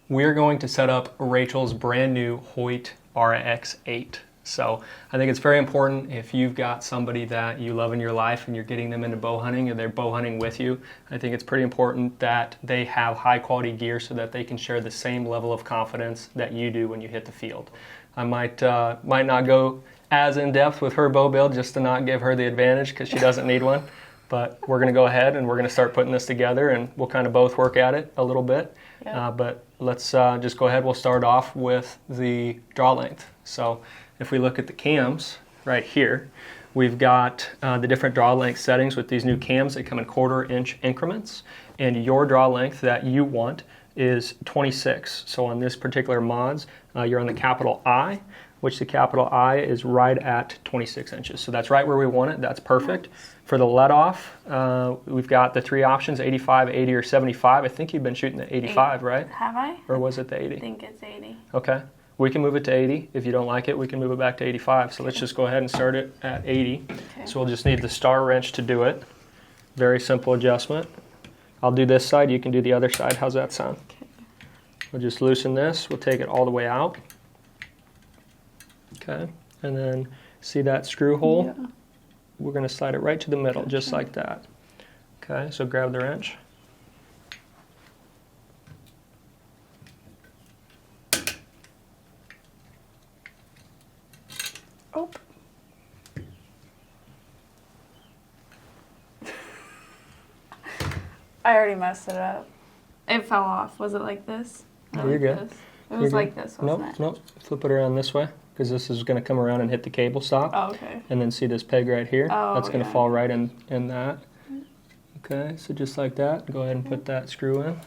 we're going to set up Rachel's brand new Hoyt RX-8. So I think it's very important if you've got somebody that you love in your life and you're getting them into bow hunting and they're bow hunting with you, I think it's pretty important that they have high quality gear so that they can share the same level of confidence that you do when you hit the field. I might not go as in depth with her bow build just to not give her the advantage because she doesn't need one, but we're going to go ahead and we're going to start putting this together and we'll kind of both work at it a little bit. Yep. But let's just go ahead. We'll start off with the draw length. So if we look at the cams right here, we've got the different draw length settings with these new cams. They come in 1/4 inch increments, and your draw length that you want is 26. So on this particular mods, you're on the capital I, which the capital I is right at 26 inches. So that's right where we want it. That's perfect. Nice. For the let off, we've got the 3 options, 85, 80, or 75. I think you've been shooting the 85, right? Have I? Or was it the 80? I think it's 80. Okay. We can move it to 80. If you don't like it, we can move it back to 85. So let's just go ahead and start it at 80. Okay. So we'll just need the star wrench to do it. Very simple adjustment. I'll do this side, you can do the other side. How's that sound? Okay. We'll just loosen this. We'll take it all the way out. Okay. And then see that screw hole? Yeah. We're going to slide it right to the middle, just like that. Okay, so grab the wrench. Oh. I already messed it up. It fell off. Was it like this? You're like good. This? It was like this, wasn't it? Nope. Flip it around this way, because this is going to come around and hit the cable stop. Oh, okay. And then see this peg right here? Oh, that's going to fall right in that. Okay, so just like that, go ahead and put that screw in.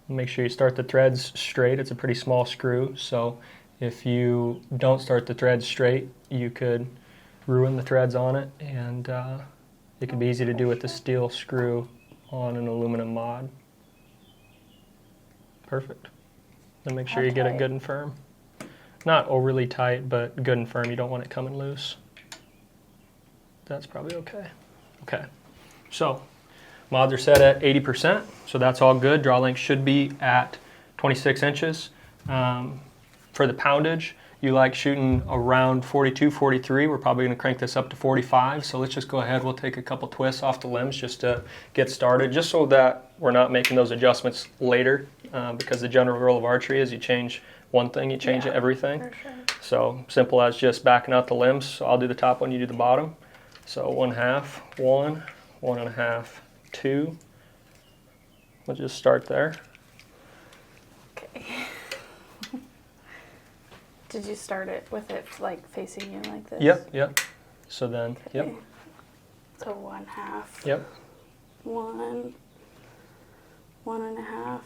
Make sure you start the threads straight. It's a pretty small screw, so if you don't start the threads straight, you could ruin the threads on it, and it could be easy to do with the steel screw on an aluminum mod. Perfect. Then make sure you get it good and firm. Not overly tight, but good and firm. You don't want it coming loose. That's probably okay. Okay, so mods are set at 80%, so that's all good. Draw length should be at 26 inches. For the poundage, you like shooting around 42, 43. We're probably going to crank this up to 45, so let's just go ahead. We'll take a couple twists off the limbs just to get started, just so that we're not making those adjustments later, because the general rule of archery is you change one thing, you change everything. For sure. So simple as just backing out the limbs. So I'll do the top one, you do the bottom. So 1/2, 1, 1.5, 2. We'll just start there. Okay. Did you start it with it like facing you like this? Yep. So then, okay. Yep. So 1/2. Yep. 1, 1.5.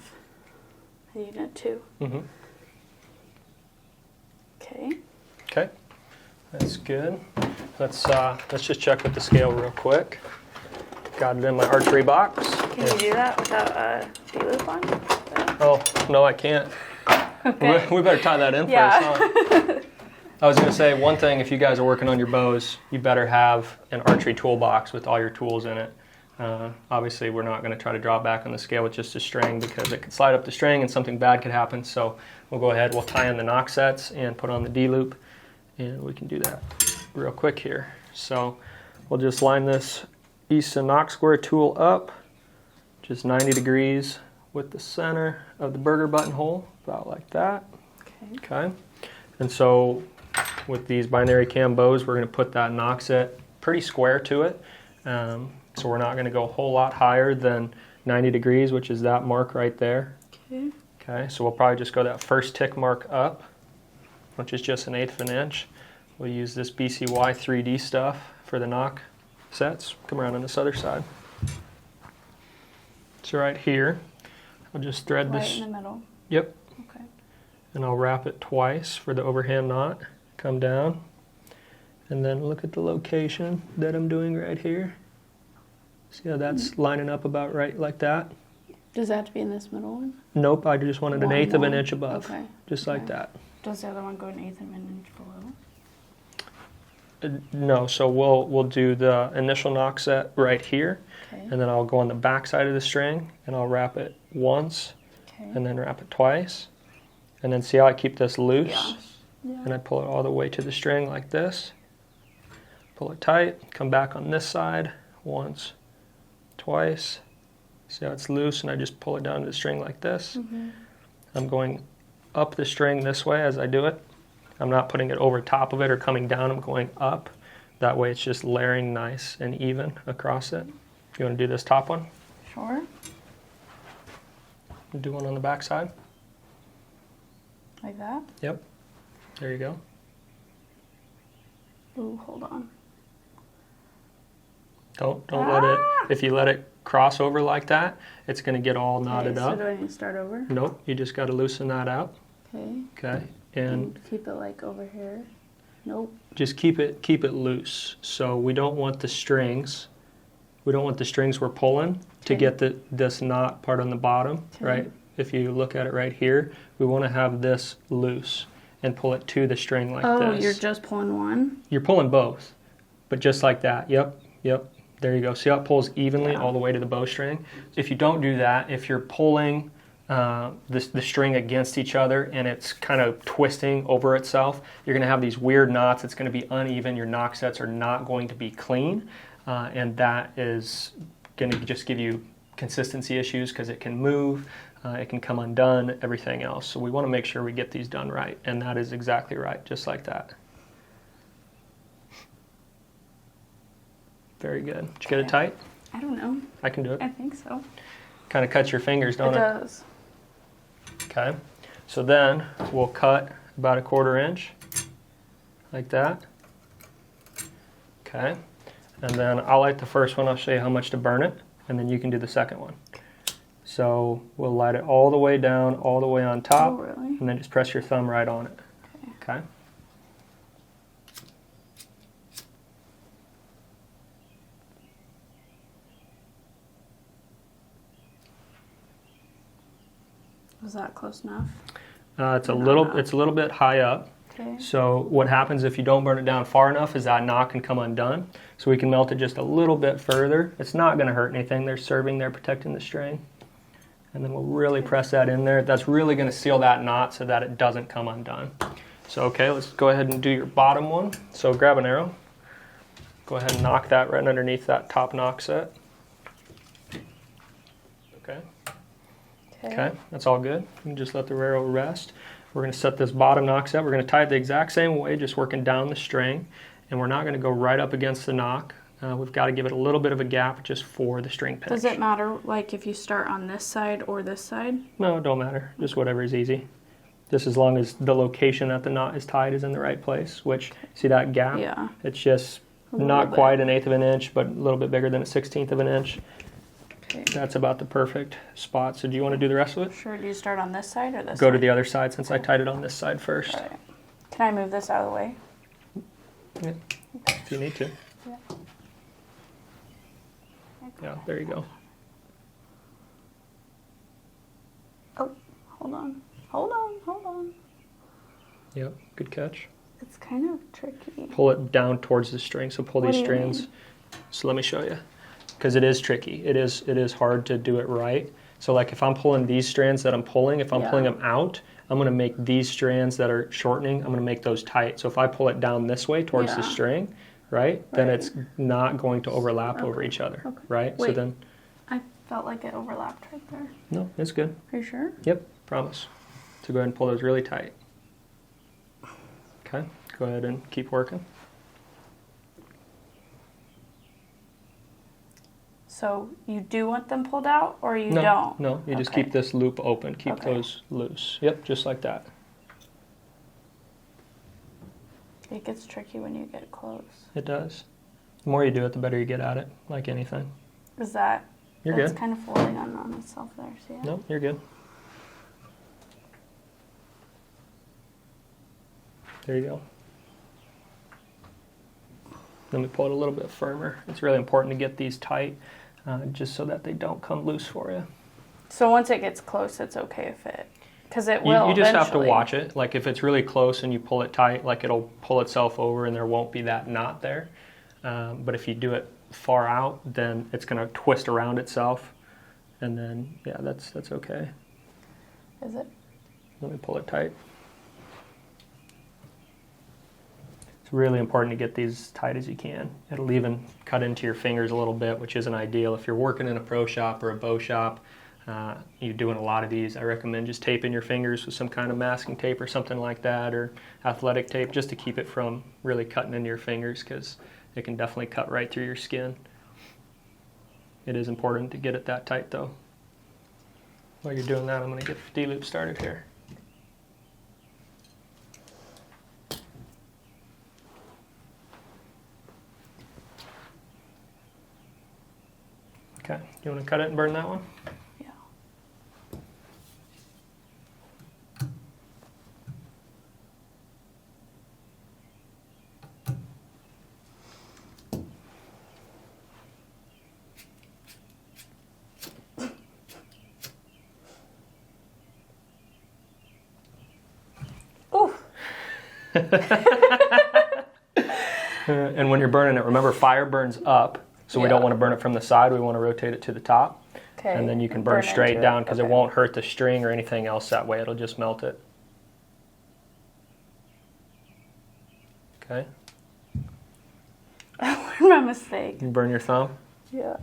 And you did 2. Mm-hmm. Okay. Okay. That's good. Let's just check with the scale real quick. Got it in my archery box. Can you do that without a D-loop on? Oh, no, I can't. Okay. We better tie that in first, huh? I was going to say, one thing, if you guys are working on your bows, you better have an archery toolbox with all your tools in it. Obviously, we're not going to try to draw back on the scale with just a string because it could slide up the string and something bad could happen. So we'll go ahead, we'll tie in the knock sets and put on the D-loop, and we can do that real quick here. So we'll just line this Easton knock square tool up, just 90 degrees with the center of the burger buttonhole, about like that. Okay. And so with these binary cam bows, we're going to put that knock set pretty square to it. So we're not going to go a whole lot higher than 90 degrees, which is that mark right there. Okay. Okay, so we'll probably just go that first tick mark up, which is just 1/8 of an inch. We'll use this BCY 3D stuff for the knock sets. Come around on this other side. So right here, I'll just thread this. Right in the middle? Yep. Okay. And I'll wrap it twice for the overhand knot. Come down. And then look at the location that I'm doing right here. See how that's lining up about right like that? Does that have to be in this middle one? Nope, I just wanted 1/8 of an inch above. Okay. Just like that. Does the other one go 1/8 of an inch below? No, so we'll do the initial knock set right here. Okay. And then I'll go on the back side of the string and I'll wrap it once. Okay. and then wrap it twice. And then see how I keep this loose? Yeah. Yeah. And I pull it all the way to the string like this. Pull it tight, come back on this side once, twice. See how it's loose, and I just pull it down to the string like this. I'm going up the string this way as I do it. I'm not putting it over top of it or coming down, I'm going up. That way it's just layering nice and even across it. You want to do this top one? Sure. Do one on the back side. Like that? Yep. There you go. Ooh, hold on. Don't let it, if you let it cross over like that, it's going to get all knotted So up. do I need to start over? Nope, you just got to loosen that out. Okay. Okay. And keep it like over here. Nope. just keep it loose. So we don't want the strings we're pulling to get this knot part on the bottom, right? If you look at it right here, we want to have this loose and pull it to the string like this. Oh, you're just pulling one? You're pulling both, but just like that. Yep. There you go. See how it pulls evenly all the way to the bowstring? If you don't do that, if you're pulling the string against each other and it's kind of twisting over itself, you're going to have these weird knots. It's going to be uneven. Your knock sets are not going to be clean, and that is going to just give you consistency issues because it can move, it can come undone, everything else. So we want to make sure we get these done right, and that is exactly right, just like that. Very good. Did you get it tight? I don't know. I can do it. I think so. Kind of cuts your fingers, don't it? It does. Okay. So then we'll cut about 1/4 inch, like that. Okay. And then I'll light the first one. I'll show you how much to burn it, and then you can do the second one. So we'll light it all the way down, all the way on top, Oh, really? and then just press your thumb right on it. Okay. Was that close enough? It's a little bit high up. Okay. So what happens if you don't burn it down far enough is that knot can come undone. So we can melt it just a little bit further. It's not going to hurt anything. They're serving there, protecting the string. And then we'll really press that in there. That's really going to seal that knot so that it doesn't come undone. So okay, let's go ahead and do your bottom one. So grab an arrow. Go ahead and knock that right underneath that top knock set. Okay. Okay, that's all good. You can just let the arrow rest. We're going to set this bottom knock set. We're going to tie it the exact same way, just working down the string. And we're not going to go right up against the knock. We've got to give it a little bit of a gap just for the string pinch. Does it matter, like, if you start on this side or this side? No, it don't matter. Just whatever is easy. Just as long as the location that the knot is tied is in the right place, which, see that gap? Yeah. It's just not quite 1/8 of an inch, but a little bit bigger than 1/16 of an inch. Okay. That's about the perfect spot. So do you want to do the rest of it? Sure. Do you start on this side or this side? Go to the other side since I tied it on this side first. All right. Can I move this out of the way? Yeah, if you need to. Yeah. Yeah, there you go. Oh, hold on. Hold on. Hold on. Yep, good catch. It's kind of tricky. Pull it down towards the string. So pull What these do you strands. mean? So let me show you. Because it is tricky. It is hard to do it right. So like if I'm pulling these strands that I'm pulling, if I'm pulling them out, I'm going to make these strands that are shortening, I'm going to make those tight. So if I pull it down this way towards the string, right, then it's not going to overlap over each other, right? Wait. So then, I felt like it overlapped right there. no, it's good. Are you sure? Yep, promise. So go ahead and pull those really tight. Okay, go ahead and keep working. So you do want them pulled out, or you No, don't? no, you just keep this loop open. Keep those loose. Yep, just like that. It gets tricky when you get close. It does. The more you do it, the better you get at it, like anything. Is that... You're that's good. kind of folding on itself there, see it? No, you're good. There you go. Let me pull it a little bit firmer. It's really important to get these tight, just so that they don't come loose for you. So once it gets close, it's okay if it... Because it will You just have to eventually. watch it. Like if it's really close and you pull it tight, like it'll pull itself over and there won't be that knot there. But if you do it far out, then it's going to twist around itself. And then, yeah, that's okay. Is it? Let me pull it tight. It's really important to get these as tight as you can. It'll even cut into your fingers a little bit, which isn't ideal. If you're working in a pro shop or a bow shop, you're doing a lot of these, I recommend just taping your fingers with some kind of masking tape or something like that, or athletic tape, just to keep it from really cutting into your fingers, because it can definitely cut right through your skin. It is important to get it that tight though. While you're doing that, I'm going to get the D-loop started here. Okay, you want to cut it and burn that one? Yeah. Ooh. And when you're burning it, remember fire burns up, so we don't want to burn it from the side, we want to rotate it to the top. Okay. And then you can burn straight into down, because Okay. it won't hurt the string or anything else that way, it'll just melt it. Okay. My mistake. You burn your thumb? Yeah.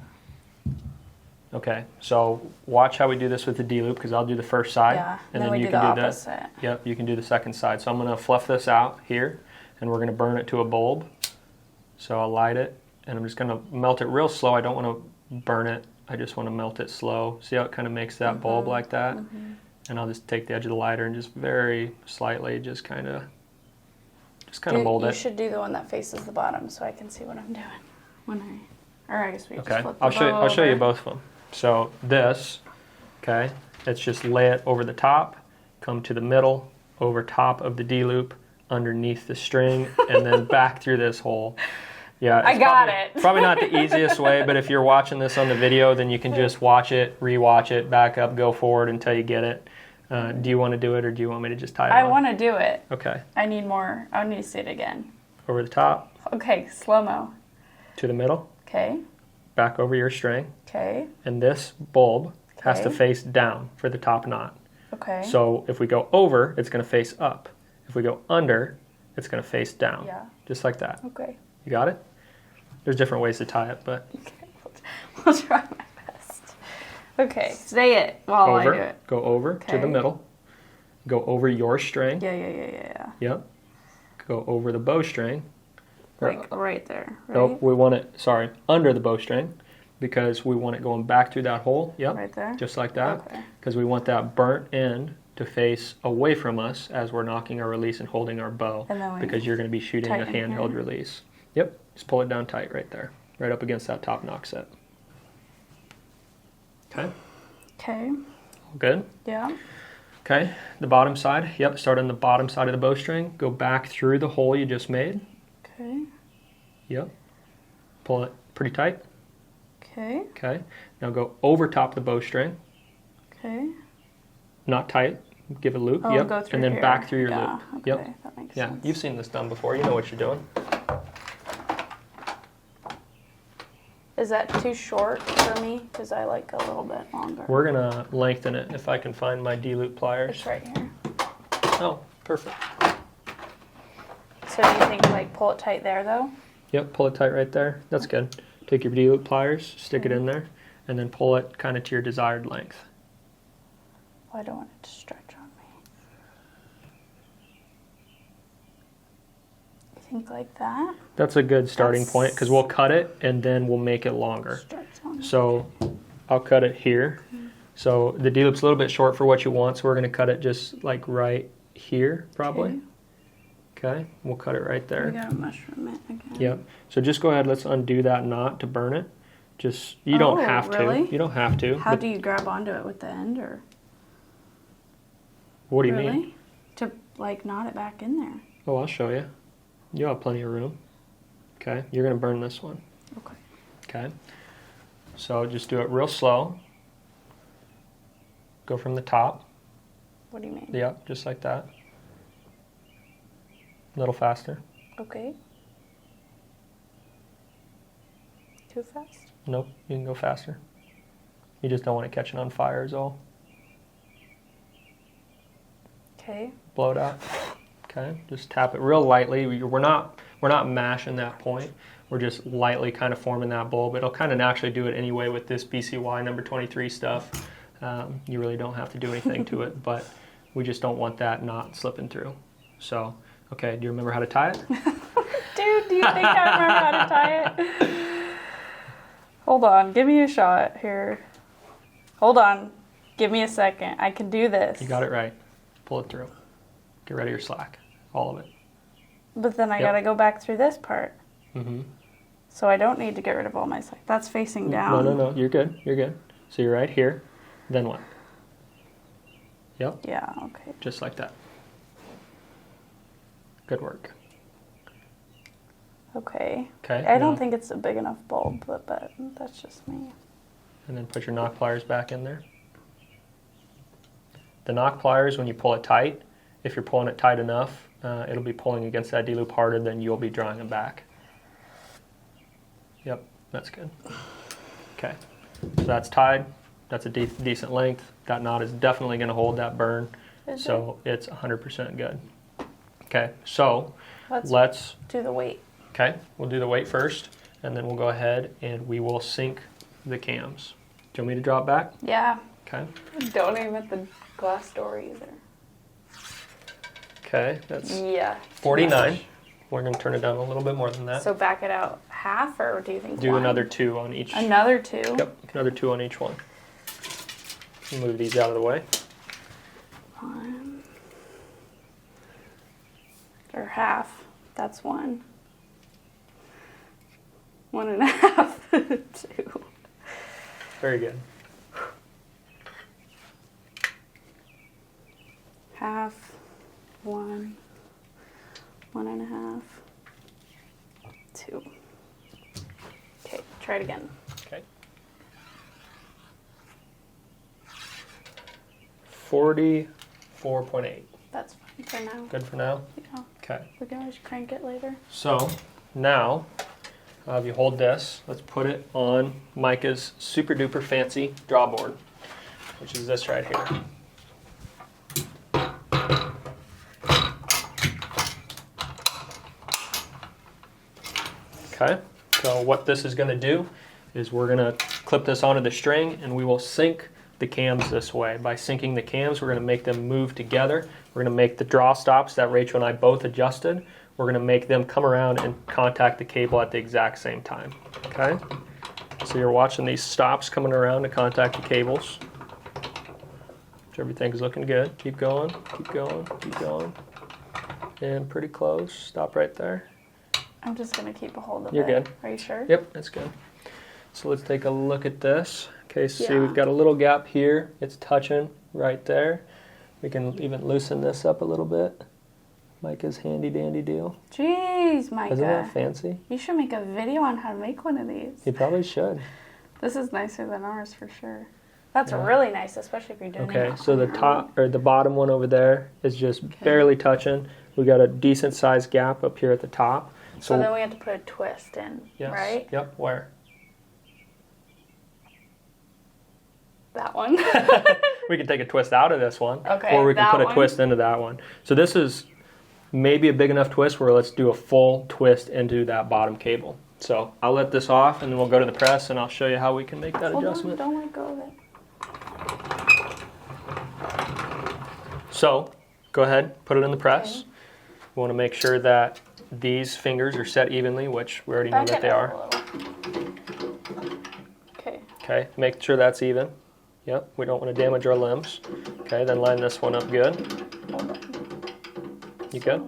Okay, so watch how we do this with the D-loop, because I'll do the first side. Yeah, and then we you do can the do opposite. Yep, you can do the second side. So I'm going to fluff this out here, and we're going to burn it to a bulb. So I'll light it, and I'm just going to melt it real slow. I don't want to burn it. I just want to melt it slow. See how it kind of makes that bulb like that? And I'll just take the edge of the lighter and just very slightly just kind of mold it. You should do the one that faces the bottom so I can see what I'm doing or I guess we just Okay, flip the I'll show you over. both of them. So this, okay, let's just lay it over the top, come to the middle, over top of the D-loop, underneath the string, and then back through this hole. Yeah, I got it. Probably not the easiest way, but if you're watching this on the video, then you can just watch it, rewatch it, back up, go forward until you get it. Do you want to do it, or do you want me to just tie it on? I want to do it. Okay. I need more. I need to see it again. Over the top. Okay, slow-mo. To the middle. Okay. Back over your string. Okay. And this bulb has to Okay. face down for the top knot. Okay. So if we go over, it's going to face up. If we go under, it's going to face down. Yeah. Just like that. Okay. You got it? There's different ways to tie it, but Okay. We'll try my best. Okay. Say it while I do it. Go over to Okay. the middle. Go over your string. Yeah. Yep. Go over the bowstring. Like right there, right? Nope, we want it, under the bowstring, because we want it going back through that hole. Yep. Right there? Just like that. Okay. Because we want that burnt end to face away from us as we're knocking our release and holding our bow, And then we because you're going to be shooting a tighten handheld here. release. Yep. Just pull it down tight right there, right up against that top knock set. Okay. Okay. Good. Yeah. Okay. The bottom side. Yep. Start on the bottom side of the bowstring. Go back through the hole you just made. Okay. Yep. Pull it pretty tight. Okay. Okay. Now go over top the bowstring. Okay. Not tight. Give it a loop. Oh, Yep. go through And then here. back through your Yeah, loop. okay, Yep. that makes Yeah. sense. You've seen this done before. You know what you're doing. Is that too short for me? Because I like a little bit longer. We're gonna lengthen it if I can find my D-loop pliers. It's right here. Oh, perfect. So do you think like pull it tight there though? Yep, pull it tight right there. That's good. Take your D-loop pliers, stick it in there, and then pull it kind of to your desired length. Well, I don't want it to stretch on me. You think like that? That's a good starting point, because we'll cut it and then we'll make it longer. Stretch on me. So I'll cut it here. So the D-loop's a little bit short for what you want, so we're gonna cut it just like right here, probably. Okay, we'll cut it right We there. gotta mushroom it again. Yep. So just go ahead, let's undo that knot to burn it. Just, you don't have to. really? You don't have to. How but do you grab onto it with the end or? what do you really? mean? To like knot it back in there. Oh, I'll show you. You'll have plenty of room. Okay, you're gonna burn this one. Okay. Okay. So just do it real slow. Go from the top. What do you mean? Yep, just like that. A little faster. Okay. Too fast? Nope, you can go faster. You just don't want it catching on fire is all. Okay. Blow it out. Okay, just tap it real lightly. We're not mashing that point. We're just lightly kind of forming that bulb. It'll kind of naturally do it anyway with this BCY number 23 stuff. You really don't have to do anything to it, but we just don't want that knot slipping through. So, okay, do you remember how to tie it? Dude, do you think I remember how to tie it? Hold on, give me a shot here. Hold on, give me a second. I can do this. You got it right. Pull it through. Get rid of your slack, all of it. But then I gotta go back through this part. Mm-hmm. So I don't need to get rid of all my slack. That's facing down. No, you're good, you're good. So you're right here, then what? Yep. Yeah, okay. Just like that. Good work. Okay. Okay. I don't think it's a big enough bulb, but that's just me. And then put your knock pliers back in there. The knock pliers, when you pull it tight, if you're pulling it tight enough, it'll be pulling against that D-loop harder than you'll be drawing them back. Yep, that's good. Okay, so that's tied. That's a decent length. That knot is definitely going to hold that burn. So it's 100% good. Okay, so let's do the weight. Okay, we'll do the weight first, and then we'll go ahead and we will sync the cams. Do you want me to drop back? Yeah. Okay. Don't aim at the glass door either. Okay, that's 49. We're going to turn it down a little bit more than that. So back it out half, or do you think do one? another 2 on each. Another 2? Yep, another 2 on each one. Move these out of the way. 1. Or half. That's 1. 1.5. 2. Very good. Half. 1. 1.5. 2. Okay, try it again. Okay. 44.8. That's fine for now. Good for now? Yeah. Okay. We can always crank it later. So now, if you hold this, let's put it on Micah's super duper fancy draw board, which is this right here. Okay, so what this is going to do is we're going to clip this onto the string and we will sync the cams this way. By syncing the cams, we're going to make them move together. We're going to make the draw stops that Rachel and I both adjusted. We're going to make them come around and contact the cable at the exact same time. Okay, so you're watching these stops coming around to contact the cables. Everything's looking good. Keep going, keep going, keep going. And pretty close. Stop right there. I'm just going to keep a hold of You're good. Are you sure? Yep, that's good. So let's take a look at this. Okay, so see we've got a little gap here. It's touching right there. We can even loosen this up a little bit. Micah's handy dandy deal. Jeez, Micah. Isn't that fancy? You should make a video on how to make one of these. You probably should. This is nicer than ours for sure. That's really nice, especially if you're doing it. Okay, so the top or the bottom one over there is just barely touching. We got a decent sized gap up here at the top. So then we have to put a twist in, right? Yep, where? That one. We can take a twist out of this one. Okay, or we can put a twist into that one. So this is maybe a big enough twist where let's do a full twist into that bottom cable. So I'll let this off and then we'll go to the press and I'll show you how we can make that adjustment. Don't let go of it. So go ahead, put it in the press. We want to make sure that these fingers are set evenly, which we already know that they are. Okay, make sure that's even. Yep, we don't want to damage our limbs. Okay, then line this one up good. Hold on. You good?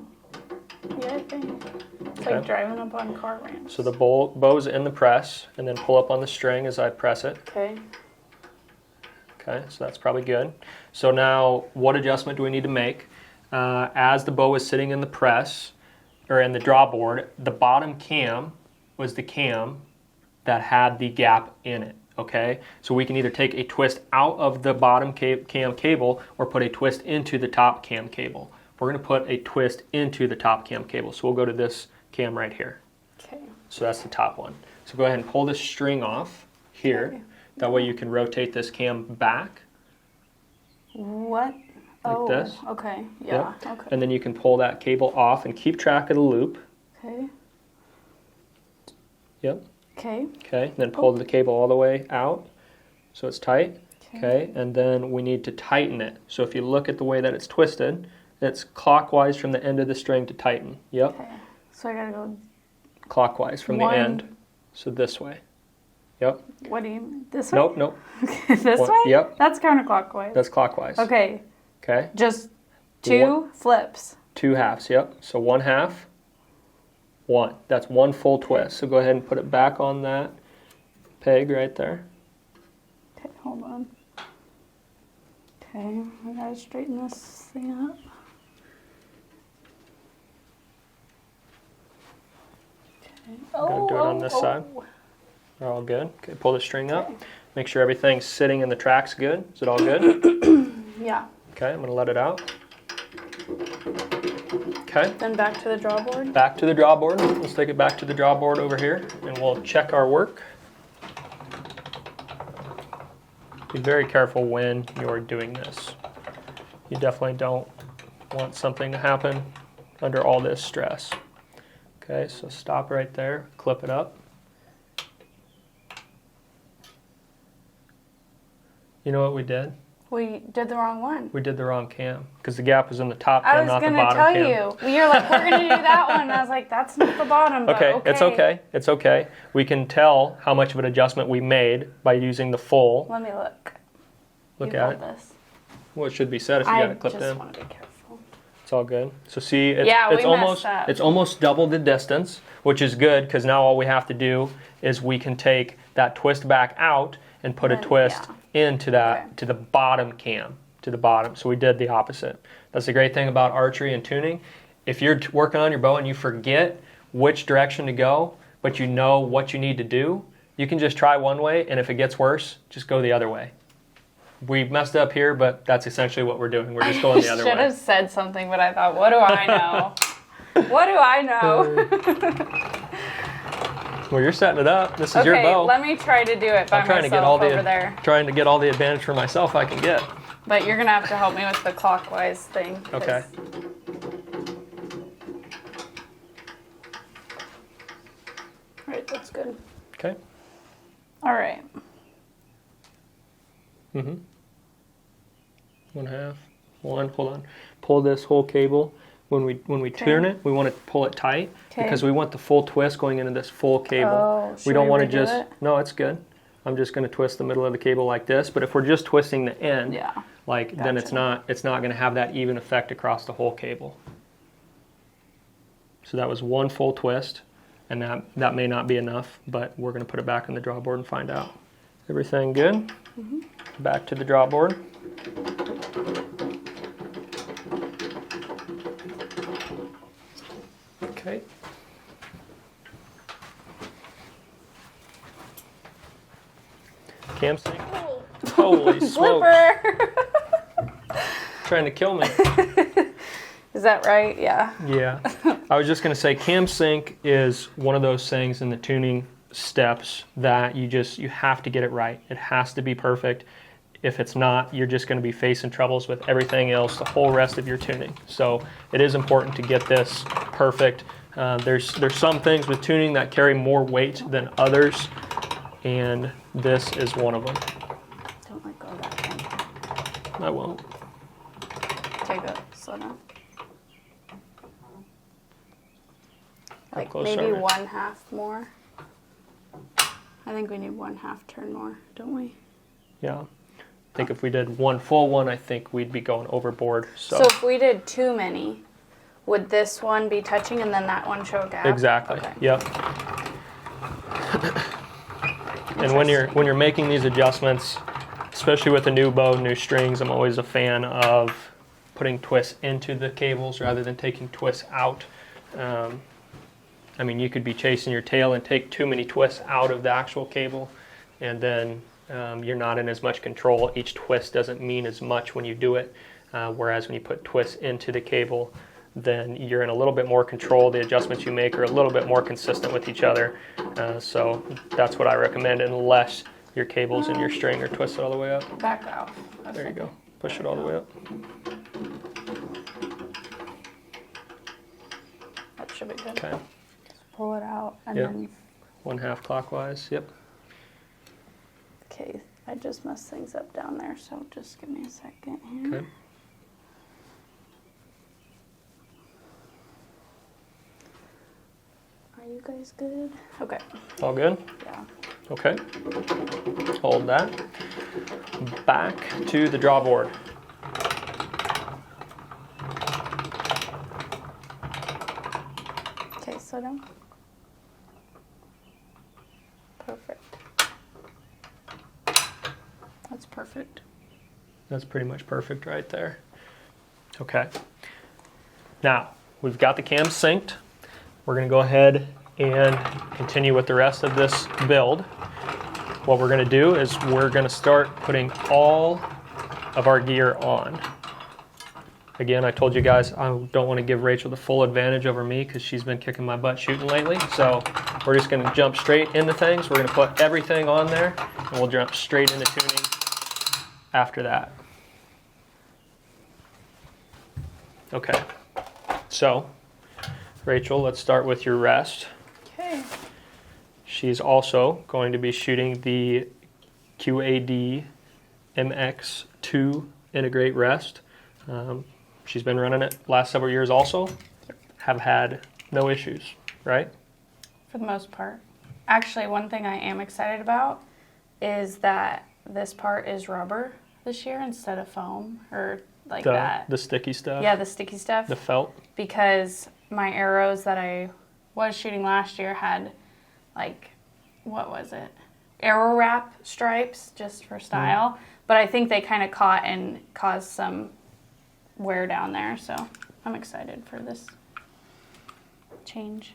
Yeah, I think. It's like driving up on car ramps. So the bow's in the press, and then pull up on the string as I press it. Okay. Okay, so that's probably good. So now, what adjustment do we need to make? As the bow is sitting in the press, or in the draw board, the bottom cam was the cam that had the gap in it. Okay, so we can either take a twist out of the bottom cam cable or put a twist into the top cam cable. We're going to put a twist into the top cam cable. So we'll go to this cam right here. Okay. So that's the top one. So go ahead and pull this string off here. Okay. That way you can rotate this cam back. What? Oh, this. okay. Yeah. Yep. Okay. And then you can pull that cable off and keep track of the loop. Okay. Yep. Okay. Okay. Then pull the cable all the way out so it's tight. Okay. And then we need to tighten it. So if you look at the way that it's twisted, it's clockwise from the end of the string to tighten. Yep. Okay. So I gotta go Clockwise from the end. So this way. Yep. What do you mean? This way? Nope, nope. This way? Yep. That's counterclockwise. That's clockwise. Okay. Okay. Just two flips. 2 halves, yep. So 1 half, 1. That's 1 full twist. So go ahead and put it back on that peg right there. Okay, hold on. Okay, I gotta straighten this thing up. Okay. Gonna do it on this side. They're all good. Okay, pull the string up. Make sure everything's sitting in the tracks good. Is it all good? Yeah. Okay, I'm gonna let it out. Okay. Then back to the drawboard. Back to the drawboard. Let's take it back to the drawboard over here and we'll check our work. Be very careful when you're doing this. You definitely don't want something to happen under all this stress. Okay, so stop right there, clip it up. You know what we did? We did the wrong one. We did the wrong cam because the gap was in the top I cam, was not the gonna bottom tell cam. you. You're like, we're gonna do that one. And I was like, that's not the bottom. But Okay, it's okay. It's okay. We can tell how much of an adjustment we made by using the full. Let me look. Look You at got it. this. Well, it should be set if you got it clipped I just in. want to be careful. It's all good. So see, it's, Yeah, we it's almost messed up. it's almost double the distance, which is good because now all we have to do is we can take that twist back out and put a And, twist into that Okay. to the bottom cam, to the bottom. So we did the opposite. That's the great thing about archery and tuning. If you're working on your bow and you forget which direction to go, but you know what you need to do, you can just try one way, and if it gets worse, just go the other way. We messed up here, but that's essentially what we're doing. We're just going the other way. I should have said something, but I thought, what do I know? What do I know? Well, you're setting it up. This is your bow. Let me try to do it by I'm trying myself to get all over the there. trying to get all the advantage for myself I can get. But you're gonna have to help me with the clockwise thing. Okay. Right, that's good. Okay. All right. Mm-hmm. 1 half. 1. Hold on. Pull this whole cable. When we turn it, we want to pull it tight because we want the full twist going into this full cable. Oh, we don't want to redo just. it? No, it's good. I'm just going to twist the middle of the cable like this. But if we're just twisting the end, then it's not going to have that even effect across the whole cable. So that was 1 full twist, and that may not be enough, but we're going to put it back on the drawboard and find out. Everything good? Mm-hmm. Back to the drawboard. Okay. Cam sync. Holy smokes. Trying to kill me. Is that right? Yeah. Yeah. I was just going to say cam sync is one of those things in the tuning steps that you have to get it right. It has to be perfect. If it's not, you're just going to be facing troubles with everything else the whole rest of your tuning. So it is important to get this perfect. There's some things with tuning that carry more weight than others, and this is one of them. Don't let go of that thing. I won't. Take it. Slow down. Like close maybe are we? 1/2 more. I think we need 1/2 turn more, don't we? Yeah. I think if we did 1 full one, I think we'd be going overboard. So if we did too many, would this one be touching and then that one show a gap? exactly. Okay. Yep. And when you're making these adjustments, especially with a new bow, new strings, I'm always a fan of putting twists into the cables rather than taking twists out. I mean, you could be chasing your tail and take too many twists out of the actual cable, and then you're not in as much control. Each twist doesn't mean as much when you do it, whereas when you put twists into the cable, then you're in a little bit more control. The adjustments you make are a little bit more consistent with each other. So that's what I recommend, unless your cables and your string are twisted all the way up. Back out. There you go. Push it all the way up. That should be good. Okay. Just pull it out and Yep. then. 1/2 clockwise. Yep. Okay, I just messed things up down there, so just give me a second here. Okay. Are you guys good? Okay. All good? Yeah. Okay. Hold that. Back to the draw board. Okay, slow down. Perfect. That's perfect. That's pretty much perfect right there. Okay. Now, we've got the cams synced. We're going to go ahead and continue with the rest of this build. What we're going to do is we're going to start putting all of our gear on. Again, I told you guys I don't want to give Rachel the full advantage over me because she's been kicking my butt shooting lately. So we're just going to jump straight into things. We're going to put everything on there and we'll jump straight into tuning after that. Okay, so Rachel, let's start with your rest. Okay. She's also going to be shooting the QAD MX2 Integrate Rest. She's been running it last several years also. Have had no issues, right? For the most part. Actually, one thing I am excited about is that this part is rubber this year instead of foam or like that. The sticky stuff? Yeah, the sticky stuff. The felt? Because my arrows that I was shooting last year had like, what was it? Arrow wrap stripes just for style. But I think they kind of caught and caused some wear down there. So I'm excited for this change.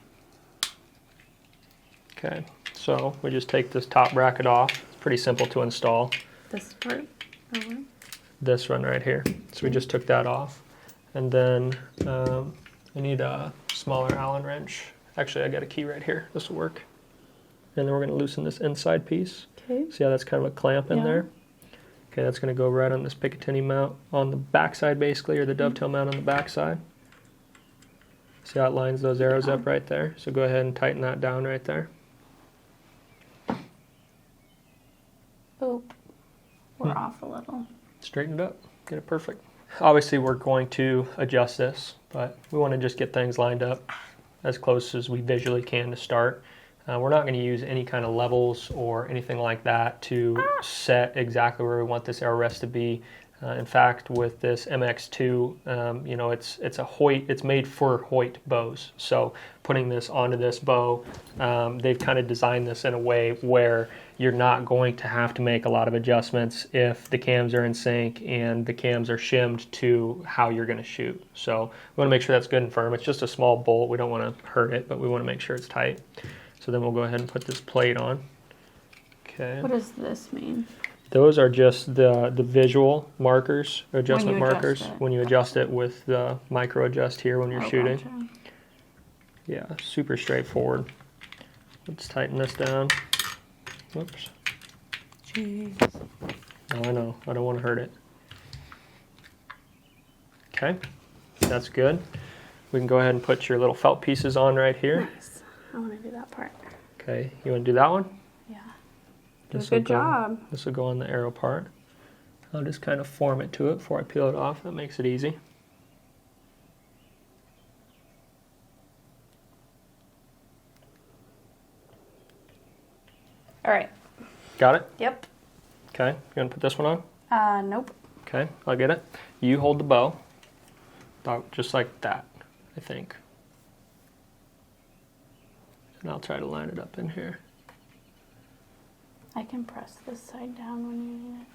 Okay, so we just take this top bracket off. It's pretty simple to install. This part? Over. This one right here. So we just took that off. And then I need a smaller Allen wrench. Actually, I got a key right here. This will work. And then we're going to loosen this inside piece. Okay. See how that's kind of a clamp in there? Okay, that's going to go right on this Picatinny mount on the backside basically, or the dovetail mount on the backside. See how it lines those arrows up right there? So go ahead and tighten that down right there. Oop. We're off a little. Straighten it up, get it perfect. Obviously we're going to adjust this, but we want to just get things lined up as close as we visually can to start. We're not going to use any kind of levels or anything like that to set exactly where we want this arrow rest to be. In fact, with this MX2, you know, it's a Hoyt. It's made for Hoyt bows. So putting this onto this bow, they've kind of designed this in a way where you're not going to have to make a lot of adjustments if the cams are in sync and the cams are shimmed to how you're going to shoot. So we want to make sure that's good and firm. It's just a small bolt. We don't want to hurt it, but we want to make sure it's tight. So then we'll go ahead and put this plate on. Okay. What does this mean? Those are just the visual markers, adjustment markers, when you adjust it with the micro adjust here when you're shooting. Gotcha. Yeah, super straightforward. Let's tighten this down. Whoops. Jeez. Oh, I know, I don't want to hurt it. Okay, that's good. We can go ahead and put your little felt pieces on right here. Nice. I want to do that part. Okay, you want to do that one? Yeah. Good job. This will go on the arrow part. I'll just kind of form it to it before I peel it off. That makes it easy. All right. Got it? Yep. Okay, you want to put this one on? Nope. Okay, I'll get it. You hold the bow, about just like that, I think. And I'll try to line it up in here. I can press this side down when you need it.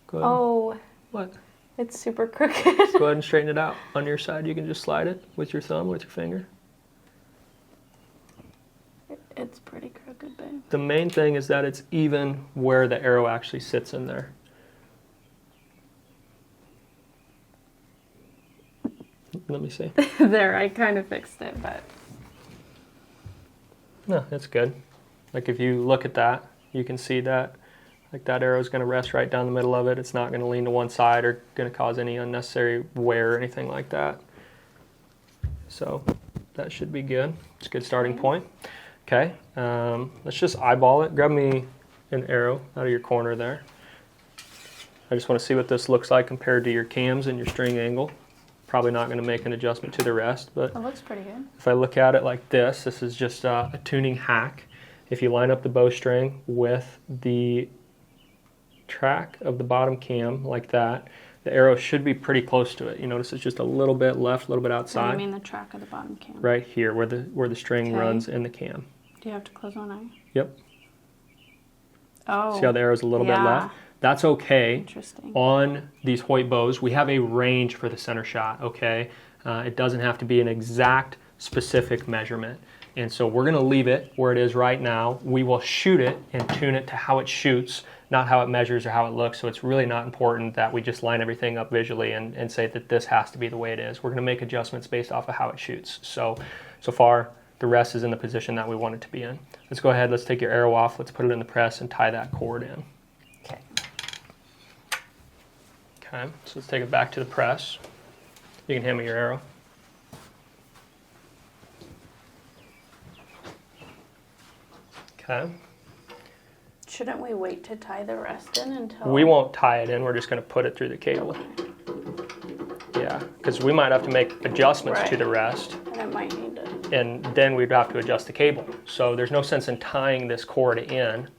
Go ahead. Oh, What? it's super crooked. Go ahead and straighten it out. On your side, you can just slide it with your thumb, with your finger. It's pretty crooked, babe. The main thing is that it's even where the arrow actually sits in there. Let me see. There, I kind of fixed it, but... No, that's good. Like if you look at that, you can see that Like that arrow is going to rest right down the middle of it. It's not going to lean to one side or going to cause any unnecessary wear or anything like that. So that should be good. It's a good starting point. Okay, let's just eyeball it. Grab me an arrow out of your corner there. I just want to see what this looks like compared to your cams and your string angle. Probably not going to make an adjustment to the rest, but it looks pretty good. if I look at it like this, this is just a tuning hack. If you line up the bowstring with the track of the bottom cam like that, the arrow should be pretty close to it. You notice it's just a little bit left, a little bit outside. I mean the track of the bottom cam. Right here, where the string runs in the cam. Do you have to close one eye? Yep. Oh. See how the arrow's a little bit left? That's okay. Interesting. On these Hoyt bows, we have a range for the center shot, okay? It doesn't have to be an exact, specific measurement. And so we're gonna leave it where it is right now. We will shoot it and tune it to how it shoots, not how it measures or how it looks. So it's really not important that we just line everything up visually and say that this has to be the way it is. We're gonna make adjustments based off of how it shoots. So far, the rest is in the position that we want it to be in. Let's go ahead, let's take your arrow off, let's put it in the press and tie that cord in. Okay. Okay, so let's take it back to the press. You can hand me your arrow. Okay. Shouldn't we wait to tie the rest in until... We won't tie it in, we're just going to put it through the cable. Yeah, because we might have to make adjustments to the rest. And it might need to... And then we'd have to adjust the cable. So there's no sense in tying this cord in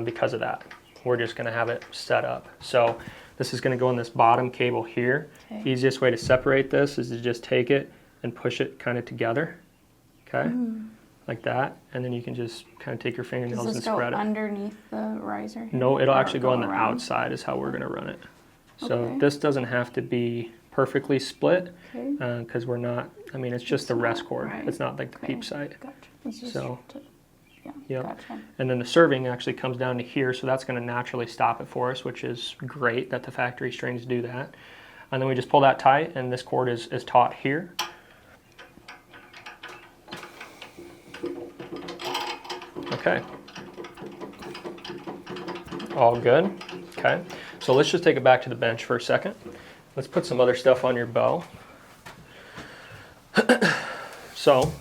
because of that. We're just going to have it set up. So this is going to go in this bottom cable here. Okay. Easiest way to separate this is to just take it and push it kind of together. Okay? Like that. And then you can just kind of take your fingernails and spread it. Does this go underneath the riser here? No, it'll actually go on the outside is how we're going to run it. So this doesn't have to be perfectly split because we're not, I mean, it's just the rest cord. Right. It's not like the peep sight. Gotcha. So, yeah, gotcha. And then the serving actually comes down to here, so that's going to naturally stop it for us, which is great that the factory strings do that. And then we just pull that tight, and this cord is taut here. Okay. All good. Okay. So let's just take it back to the bench for a second. Let's put some other stuff on your bow. So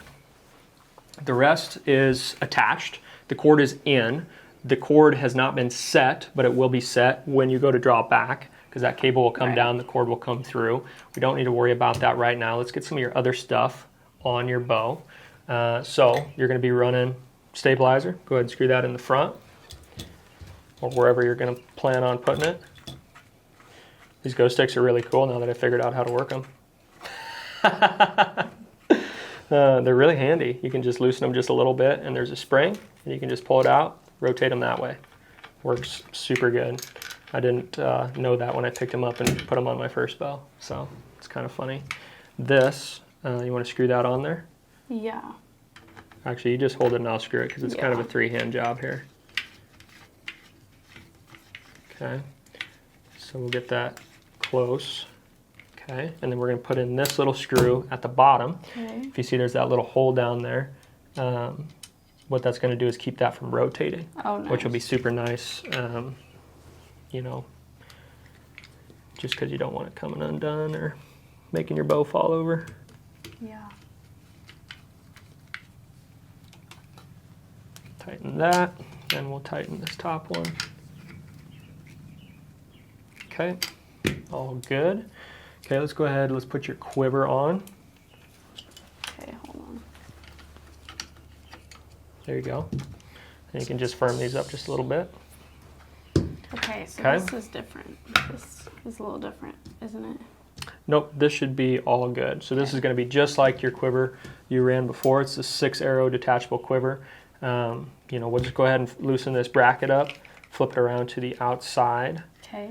the rest is attached. The cord is in. The cord has not been set, but it will be set when you go to draw back because that cable will come down, the cord will come through. We don't need to worry about that right now. Let's get some of your other stuff on your bow. So you're going to be running stabilizer. Go ahead and screw that in the front or wherever you're going to plan on putting it. These ghost sticks are really cool now that I figured out how to work them. They're really handy. You can just loosen them just a little bit and there's a spring and you can just pull it out, rotate them that way. Works super good. I didn't know that when I picked them up and put them on my first bow, so it's kind of funny. This, you want to screw that on there? Yeah. Actually, you just hold it and I'll screw it because it's kind of a three-hand job here. Okay, so we'll get that close. Okay, and then we're going to put in this little screw at the bottom. Okay. If you see there's that little hole down there, what that's going to do is keep that from rotating, which will be super nice, you know, just because you don't want it coming undone or making your bow fall over. Yeah. Tighten that, and we'll tighten this top one. Okay, all good. Okay, let's go ahead, let's put your quiver on. Okay, hold on. There you go. And you can just firm these up just a little bit. Okay, so this is different. This is a little different, isn't it? Nope, this should be all good. So this is going to be just like your quiver you ran before. It's a 6-arrow detachable quiver. You know, we'll just go ahead and loosen this bracket up, flip it around to the outside. Okay.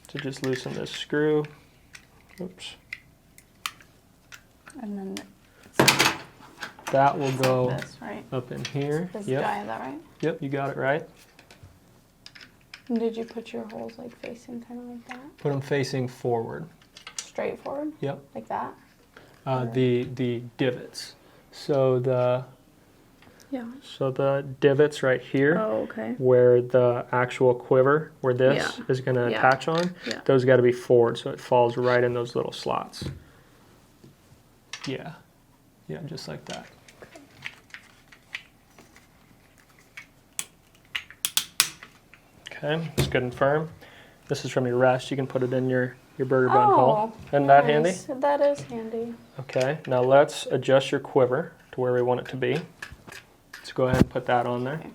To just loosen this screw. Oops. And then that will go this, right? up in here. This guy, is that right? Yep, you got it right. And did you put your holes like facing kind of like that? Put them facing forward. Straight forward? Yep. Like that? The divots. So Yeah. So the divots right here, Oh, okay. where the actual quiver, where this is going to attach on, those got to be forward so it falls right in those little slots. Yeah. Yeah, just like that. Okay, it's good and firm. This is from your rest. You can put it in your burger bun hole. Isn't that handy? That is handy. Okay, now let's adjust your quiver to where we want it to be. Let's go ahead and put that on there. Okay.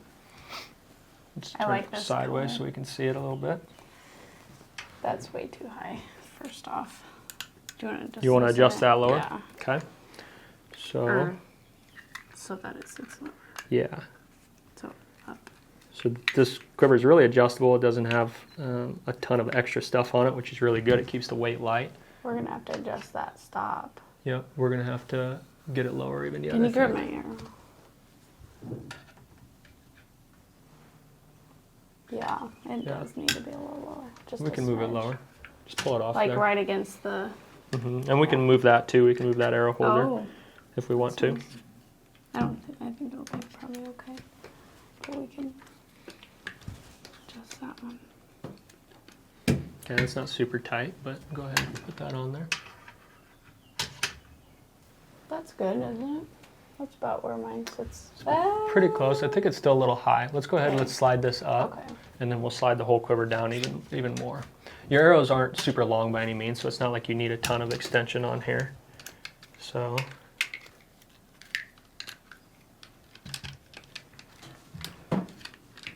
Let's I turn like it this sideways color. so we can see it a little bit. That's way too high, first off. Do You want to adjust that lower? Yeah. Okay. So, so that it sits lower. yeah. So up. So this quiver is really adjustable. It doesn't have a ton of extra stuff on it, which is really good. It keeps the weight light. We're going to have to adjust that stop. Yep, we're going to have to get it lower even yet. Can you grab my arrow? Yeah, it does need to be a little lower. Just we can move it lower. Just pull it off like there. right against the... And we can move that too. We can move that arrow holder if we want to. I think it'll be probably okay. But we can adjust that one. Okay, it's not super tight, but go ahead and put that on there. That's good, isn't it? That's about where mine sits. Pretty close. I think it's still a little high. Let's go ahead and let's slide this up. Okay. And then we'll slide the whole quiver down even more. Your arrows aren't super long by any means, so it's not like you need a ton of extension on here. So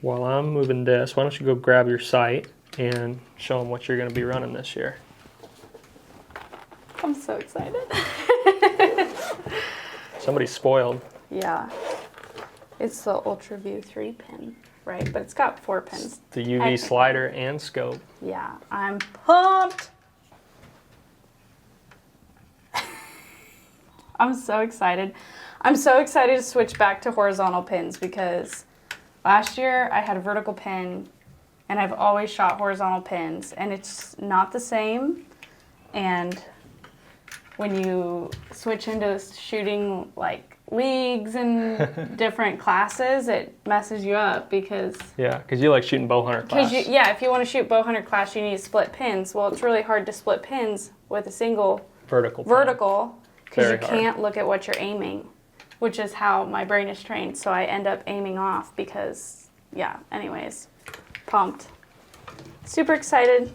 while I'm moving this, why don't you go grab your sight and show them what you're going to be running this year. I'm so excited. Somebody's spoiled. Yeah. It's the UltraView 3-pin, right? But it's got 4 pins. The UV slider and scope. Yeah, I'm pumped. I'm so excited. I'm so excited to switch back to horizontal pins because last year I had a vertical pin and I've always shot horizontal pins and it's not the same. And when you switch into shooting like leagues and different classes, it messes you up because... Yeah, because you like shooting bow hunter class. If you want to shoot bow hunter class, you need to split pins. Well, it's really hard to split pins with a single vertical because you can't look at what you're aiming, which is how my brain is trained. So I end up aiming off because, yeah, anyways, pumped. Super excited.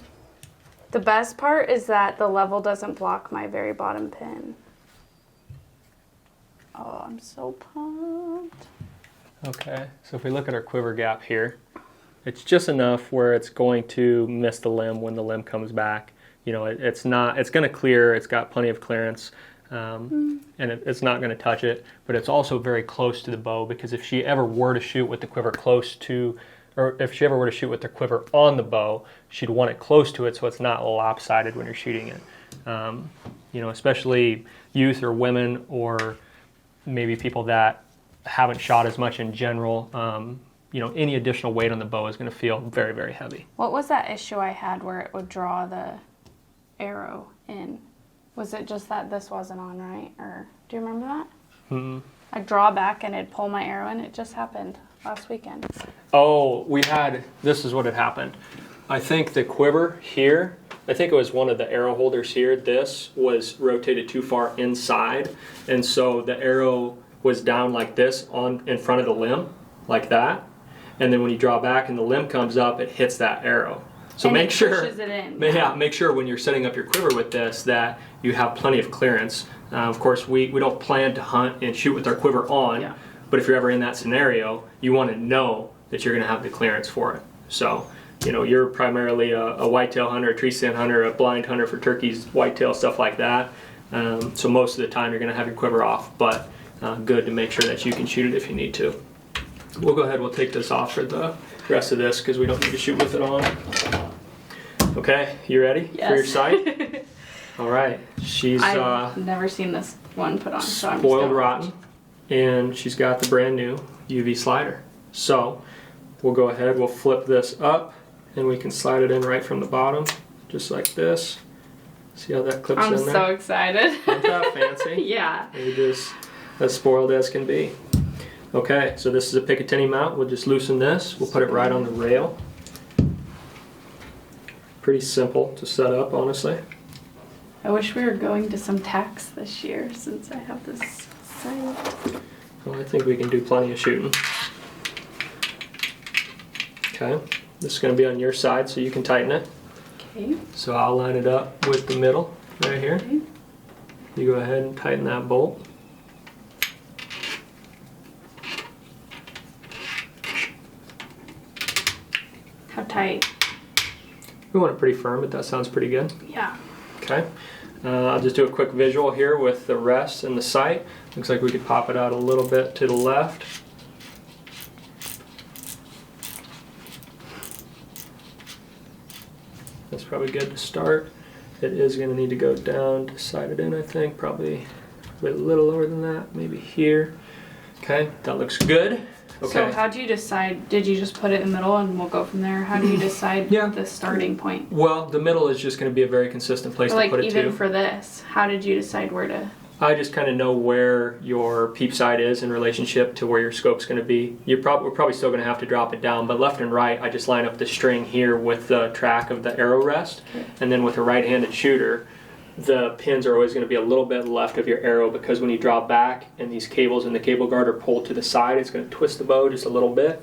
The best part is that the level doesn't block my very bottom pin. Oh, I'm so pumped. Okay, so if we look at our quiver gap here, it's just enough where it's going to miss the limb when the limb comes back. You know, it's going to clear, it's got plenty of clearance, and it's not going to touch it, but it's also very close to the bow because if she ever were to shoot with the quiver close to, or if she ever were to shoot with the quiver on the bow, she'd want it close to it so it's not lopsided when you're shooting it. You know, especially youth or women or maybe people that haven't shot as much in general, you know, any additional weight on the bow is going to feel very, very heavy. What was that issue I had where it would draw the arrow in? Was it just that this wasn't on right? Or do you remember that? I'd draw back and it'd pull my arrow and it just happened last weekend. Oh, this is what had happened. I think the quiver here, I think it was one of the arrow holders here, this was rotated too far inside, and so the arrow was down like this in front of the limb, like that, and then when you draw back and the limb comes up, it hits that arrow. So and make sure, pushes it in. Yeah, make sure when you're setting up your quiver with this that you have plenty of clearance. Of course, we don't plan to hunt and shoot with our quiver on, but if you're ever in that scenario, you want to know that you're going to have the clearance for it. So, you know, you're primarily a whitetail hunter, a tree stand hunter, a blind hunter for turkeys, whitetail, stuff like that. So most of the time you're going to have your quiver off, but good to make sure that you can shoot it if you need to. We'll go ahead, we'll take this off for the rest of this because we don't need to shoot with it on. Okay, you ready for your sight? All right, she's I've never seen this one put on, so I'm spoiled rotten, and she's got the brand new UV slider. So we'll go ahead, we'll flip this up, and we can slide it in right from the bottom, just like this. See how that clips in there? I'm so excited. Isn't that fancy? Yeah. You're just as spoiled as can be. Okay, so this is a Picatinny mount. We'll just loosen this. We'll put it right on the rail. Pretty simple to set up, honestly. I wish we were going to some tacks this year since I have this site. Well, I think we can do plenty of shooting. Okay, this is going to be on your side so you can tighten it. Okay. So I'll line it up with the middle right here. Okay. You go ahead and tighten that bolt. How tight? We want it pretty firm, but that sounds pretty good. Yeah. Okay. I'll just do a quick visual here with the rest and the sight. Looks like we could pop it out a little bit to the left. That's probably good to start. It is going to need to go down to sight it in, I think. Probably a little lower than that, maybe here. Okay, that looks good. Okay. So how do you decide, did you just put it in the middle and we'll go from there? How do you decide the starting point? Well, the middle is just going to be a very consistent place to put it to. Even for this, how did you decide where to? I just kind of know where your peep sight is in relationship to where your scope's going to be. We're probably still going to have to drop it down, but left and right, I just line up the string here with the track of the arrow rest. Okay. And then with a right-handed shooter, the pins are always going to be a little bit left of your arrow, because when you drop back and these cables in the cable guard are pulled to the side, it's going to twist the bow just a little bit.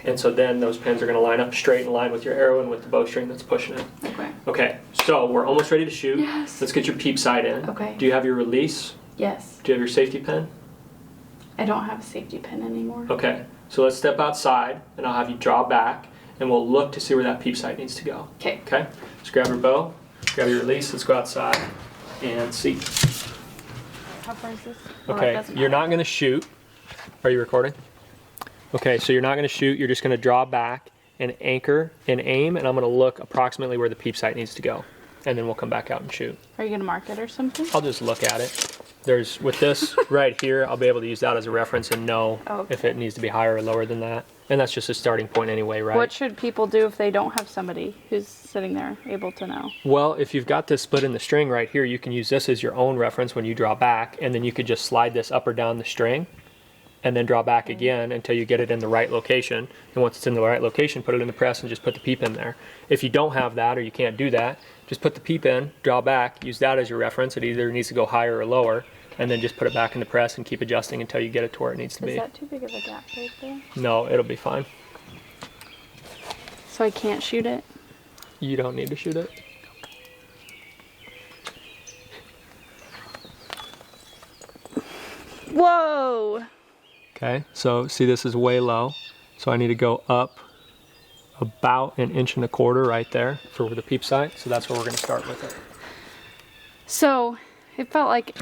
And so then those pins are going to line up straight in line with your arrow and with the bowstring that's pushing it. Okay. Okay, so we're almost ready to shoot. Yes. Let's get your peep sight in. Okay. Do you have your release? Yes. Do you have your safety pin? I don't have a safety pin anymore. Okay, so let's step outside and I'll have you draw back and we'll look to see where that peep sight needs to go. Okay. Okay, let's grab your bow, grab your release, let's go outside and see. How far is this? Okay, you're not going to shoot. Are you recording? Okay, so you're not going to shoot, you're just going to draw back and anchor and aim, and I'm going to look approximately where the peep sight needs to go. And then we'll come back out and shoot. Are you going to mark it or something? I'll just look at it. With this right here, I'll be able to use that as a reference and know if it needs to be higher or lower than that. And that's just a starting point anyway, right? What should people do if they don't have somebody who's sitting there able to know? Well, if you've got this split in the string right here, you can use this as your own reference when you draw back, and then you could just slide this up or down the string and then draw back again until you get it in the right location. And once it's in the right location, put it in the press and just put the peep in there. If you don't have that or you can't do that, just put the peep in, draw back, use that as your reference. It either needs to go higher or lower, and then just put it back in the press and keep adjusting until you get it to where it needs to be. Is that too big of a gap right there? No, it'll be fine. So I can't shoot it? You don't need to shoot it. Whoa! Okay, so see, this is way low. So I need to go up about 1.25 inches right there for the peep sight. So that's where we're going to start with it. So it felt like,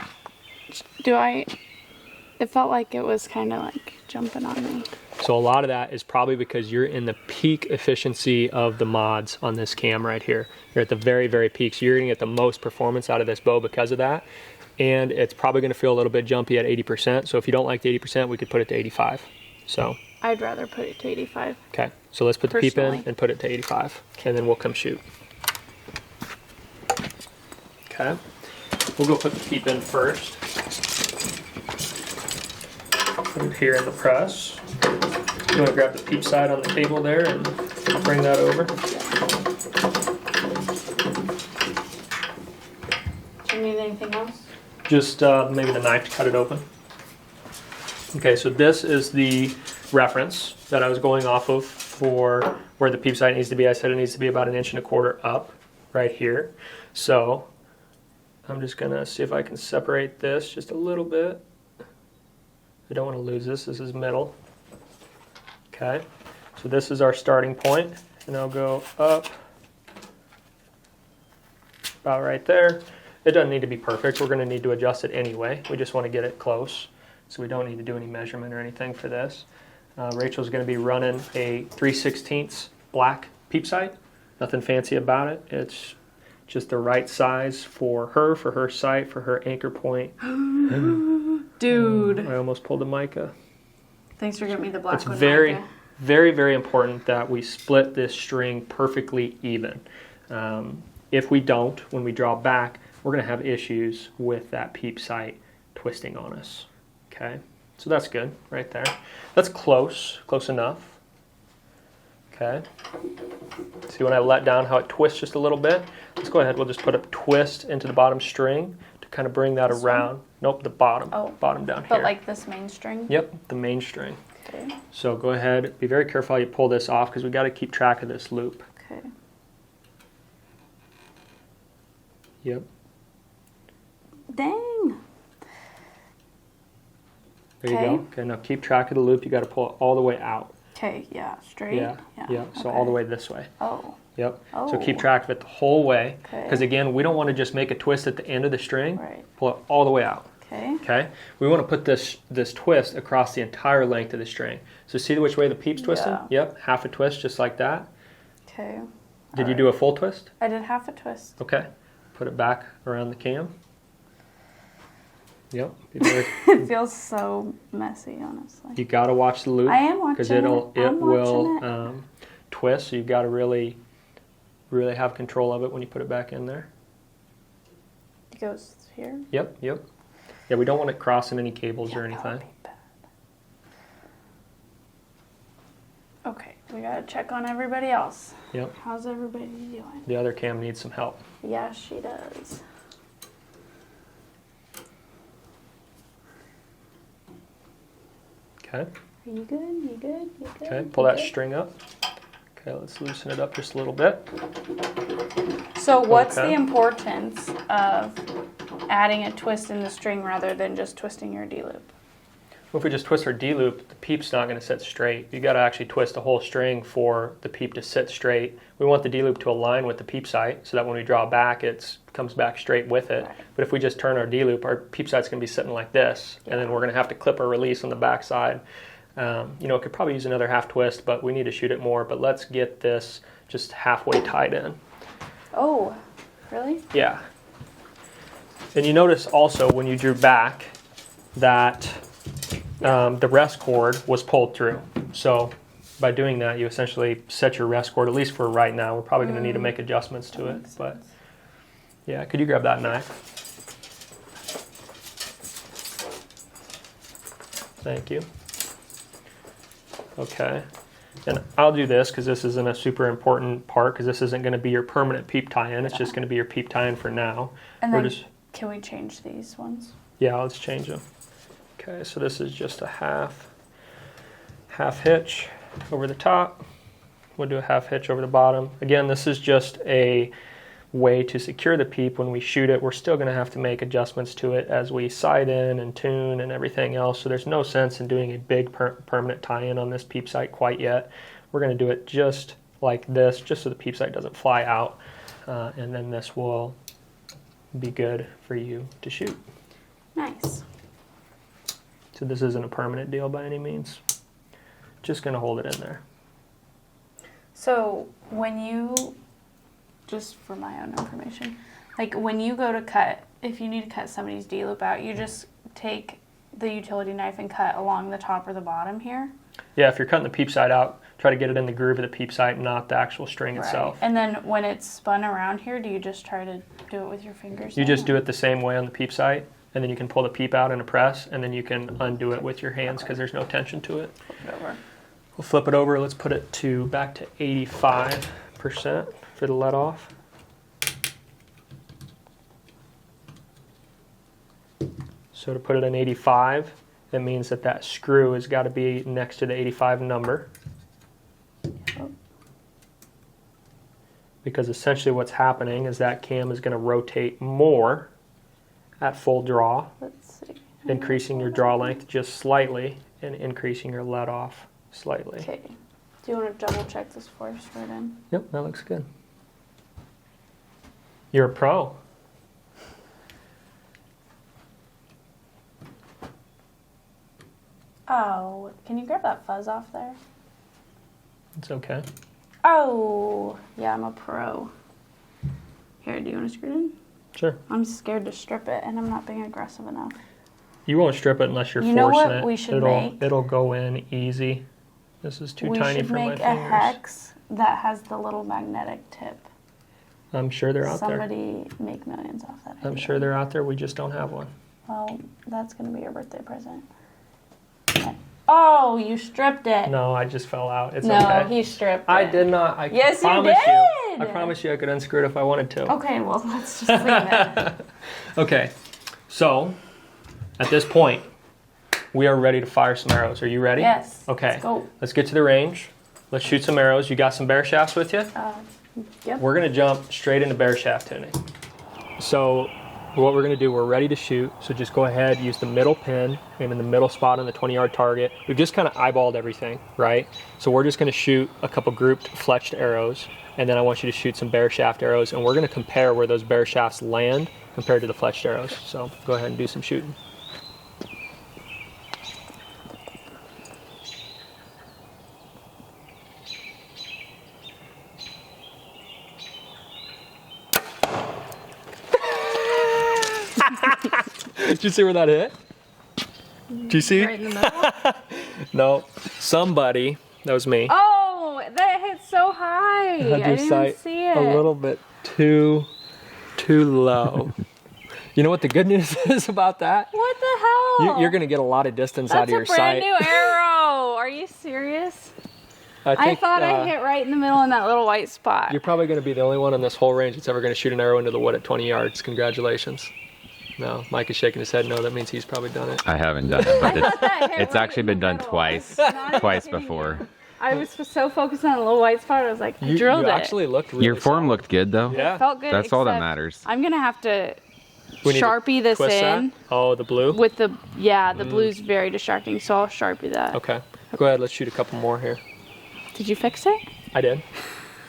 it felt like it was kind of like jumping on me. So a lot of that is probably because you're in the peak efficiency of the mods on this cam right here. You're at the very, very peak. So you're going to get the most performance out of this bow because of that. And it's probably going to feel a little bit jumpy at 80%. So if you don't like the 80%, we could put it to 85. So I'd rather put it to 85. Okay, so let's put the peep in and put it to 85. And then we'll come shoot. Okay, we'll go put the peep in first. Put it here in the press. You want to grab the peep side on the table there and bring that over. Do you need anything else? Just maybe the knife to cut it open. Okay, so this is the reference that I was going off of for where the peep sight needs to be. I said it needs to be about 1.25 inches up right here. So I'm just gonna see if I can separate this just a little bit. I don't want to lose this. This is middle. Okay, so this is our starting point, and I'll go up about right there. It doesn't need to be perfect. We're going to need to adjust it anyway. We just want to get it close, so we don't need to do any measurement or anything for this. Rachel's going to be running a 3/16 black peep sight. Nothing fancy about it. It's just the right size for her sight, for her anchor point. Dude. I almost pulled a mica. Thanks for giving me the black one. It's very, very, very important that we split this string perfectly even. If we don't, when we draw back, we're going to have issues with that peep sight twisting on us. Okay, So that's good right there. That's close enough. Okay. See when I let down how it twists just a little bit? Let's go ahead, we'll just put a twist into the bottom string to kind of bring that This around. one? Nope, the bottom. Oh. Bottom down here. But like this main string? Yep, the main string. Okay. So go ahead, be very careful how you pull this off because we got to keep track of this loop. Okay. Yep. Dang. There you go. Okay, now keep track of the loop. You got to pull it all the way out. Okay, yeah, straight. Yeah. So okay. all the way this way. Oh. Yep. Oh. So keep track of it the whole way. Okay. Because again, we don't want to just make a twist at the end of the string. Right. Pull it all the way out. Okay. Okay. We want to put this twist across the entire length of the string. So see which way the peep's twisting? Yeah. Yep. Half a twist, just like that. Okay. Did you do a full twist? I did half a twist. Okay. Put it back around the cam. Yep. Be very, It feels so messy, honestly. you got to watch the loop. I am watching because it. it will twist. So you've got to really have control of it when you put it back in there. It goes here. Yep. Yeah, we don't want it crossing any cables or That would anything. be bad. Okay, we gotta check on everybody else. Yep. How's everybody doing? The other cam needs some help. Yeah, she does. Okay. Are you good? You good? You good? Okay. Pull that good? string up. Okay, let's loosen it up just a little bit. So what's Okay. the importance of adding a twist in the string rather than just twisting your D-loop? Well, if we just twist our D-loop, the peep's not going to sit straight. You got to actually twist the whole string for the peep to sit straight. We want the D-loop to align with the peep sight so that when we draw back, it comes back straight with it. Right. But if we just turn our D-loop, our peep sight's going to be sitting like this, and then we're going to have to clip or release on the back side. It could probably use another half twist, but we need to shoot it more. But let's get this just halfway tied in. Oh, really? Yeah. And you notice also when you drew back that the rest cord was pulled through. So by doing that, you essentially set your rest cord, at least for right now. We're probably going to need to make adjustments to it. But yeah, could you grab that knife? Thank you. Okay. And I'll do this because this isn't a super important part because this isn't going to be your permanent peep tie-in. It's just going to be your peep tie-in for now. And then can we change these ones? Yeah, let's change them. Okay, so this is just a half hitch over the top. We'll do a half hitch over the bottom. Again, this is just a way to secure the peep when we shoot it. We're still going to have to make adjustments to it as we sight in and tune and everything else. So there's no sense in doing a big permanent tie-in on this peep sight quite yet. We're going to do it just like this, just so the peep sight doesn't fly out. And then this will be good for you to shoot. Nice. So this isn't a permanent deal by any means. Just going to hold it in there. So when you, just for my own information, like when you go to cut, if you need to cut somebody's D-loop out, you just take the utility knife and cut along the top or the bottom here? Yeah, if you're cutting the peep sight out, try to get it in the groove of the peep sight, not the actual string itself. And then when it's spun around here, do you just try to do it with your fingers? You just do it the same way on the peep sight, and then you can pull the peep out in a press, and then you can undo it with your hands because there's no tension to it. Flip it over. We'll flip it over. Let's put it back to 85% for the let off. So to put it in 85, that means that screw has got to be next to the 85 number. Because essentially what's happening is that cam is going to rotate more at full draw, Let's see. increasing your draw length just slightly and increasing your let off slightly. Okay. Do you want to double check this force right in? Yep, that looks good. You're a pro. Oh, can you grab that fuzz off there? It's okay. Oh, yeah, I'm a pro. Here, do you want to screw it in? Sure. I'm scared to strip it, and I'm not being aggressive enough. You won't strip it unless you're You forcing know what it. we should make? It'll go in easy. This is too tiny for my We should fingers. make a hex that has the little magnetic tip. I'm sure they're out there. Somebody make millions off that. I'm sure they're out there. We just don't have one. Well, that's going to be your birthday present. Oh, you stripped it. No, I just fell out. It's no, okay. he stripped it. I did not. Yes, you did. I promise you I could unscrew it if I wanted to. Okay, well, let's just leave it. Okay, so at this point, we are ready to fire some arrows. Are you ready? Yes. Okay. Let's go. Let's get to the range. Let's shoot some arrows. You got some bear shafts with you? Yep. We're going to jump straight into bear shaft tuning. So what we're going to do, we're ready to shoot. So just go ahead, use the middle pin, aim in the middle spot on the 20-yard target. We've just kind of eyeballed everything, right? So we're just going to shoot a couple grouped fletched arrows, and then I want you to shoot some bear shaft arrows, and we're going to compare where those bear shafts land compared to the fletched arrows. So go ahead and do some shooting. Did you see where that hit? Did you see? Right in the middle? No. Somebody, that was me, Oh, that hit so high. had I your didn't sight see it. a little bit too low. You know what the good news is about that? What the hell? You're going to get a lot of distance out of your That's a brand sight. new arrow. Are you serious? I thought I hit right in the middle in that little white spot. You're probably going to be the only one in this whole range that's ever going to shoot an arrow into the wood at 20 yards. Congratulations. No, Mike is shaking his head no. That means he's probably done it. I haven't done it, but it's right actually in been the done middle. twice before. I was so focused on the little white spot, I was like, I You drilled it. actually looked really Your form solid. looked good though. Yeah. Felt good. That's all that except matters. I'm gonna have to We need to Sharpie this twist in that. Oh, the blue? with the the blue's very distracting, so I'll Sharpie that. Okay. Go ahead, let's shoot a couple more here. Did you fix it? I did.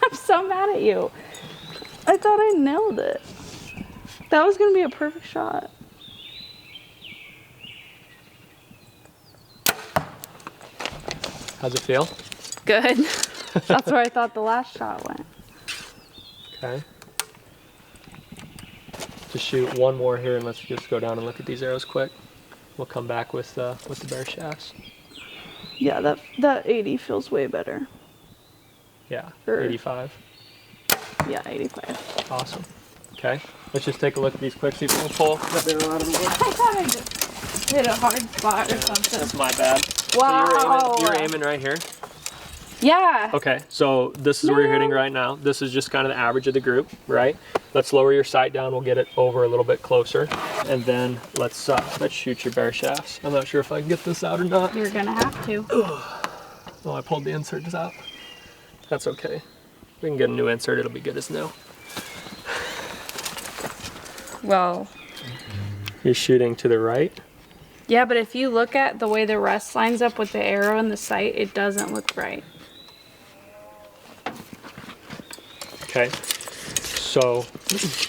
I'm so mad at you. I thought I nailed it. That was gonna be a perfect shot. How's it feel? Good. That's where I thought the last shot went. Okay. Just shoot one more here, and let's just go down and look at these arrows quick. We'll come back with the bear shafts. Yeah, that 80 feels way better. Yeah, Sure. 85. Yeah, 85. Awesome. Okay, let's just take a look at these quick, see if we can pull that arrow out of the wood. I thought I just hit a hard spot or something. That's my bad. Wow. So you're aiming right here. Yeah. Okay, so this is where you're hitting right now. This is just kind of the average of the group, right? Let's lower your sight down. We'll get it over a little bit closer, and then let's shoot your bear shafts. I'm not sure if I can get this out or not. You're gonna have to. Oh, I pulled the inserts out. That's okay. We can get a new insert. It'll be good as new. Well, You're shooting to the right. yeah, but if you look at the way the rest lines up with the arrow and the sight, it doesn't look right. Okay. So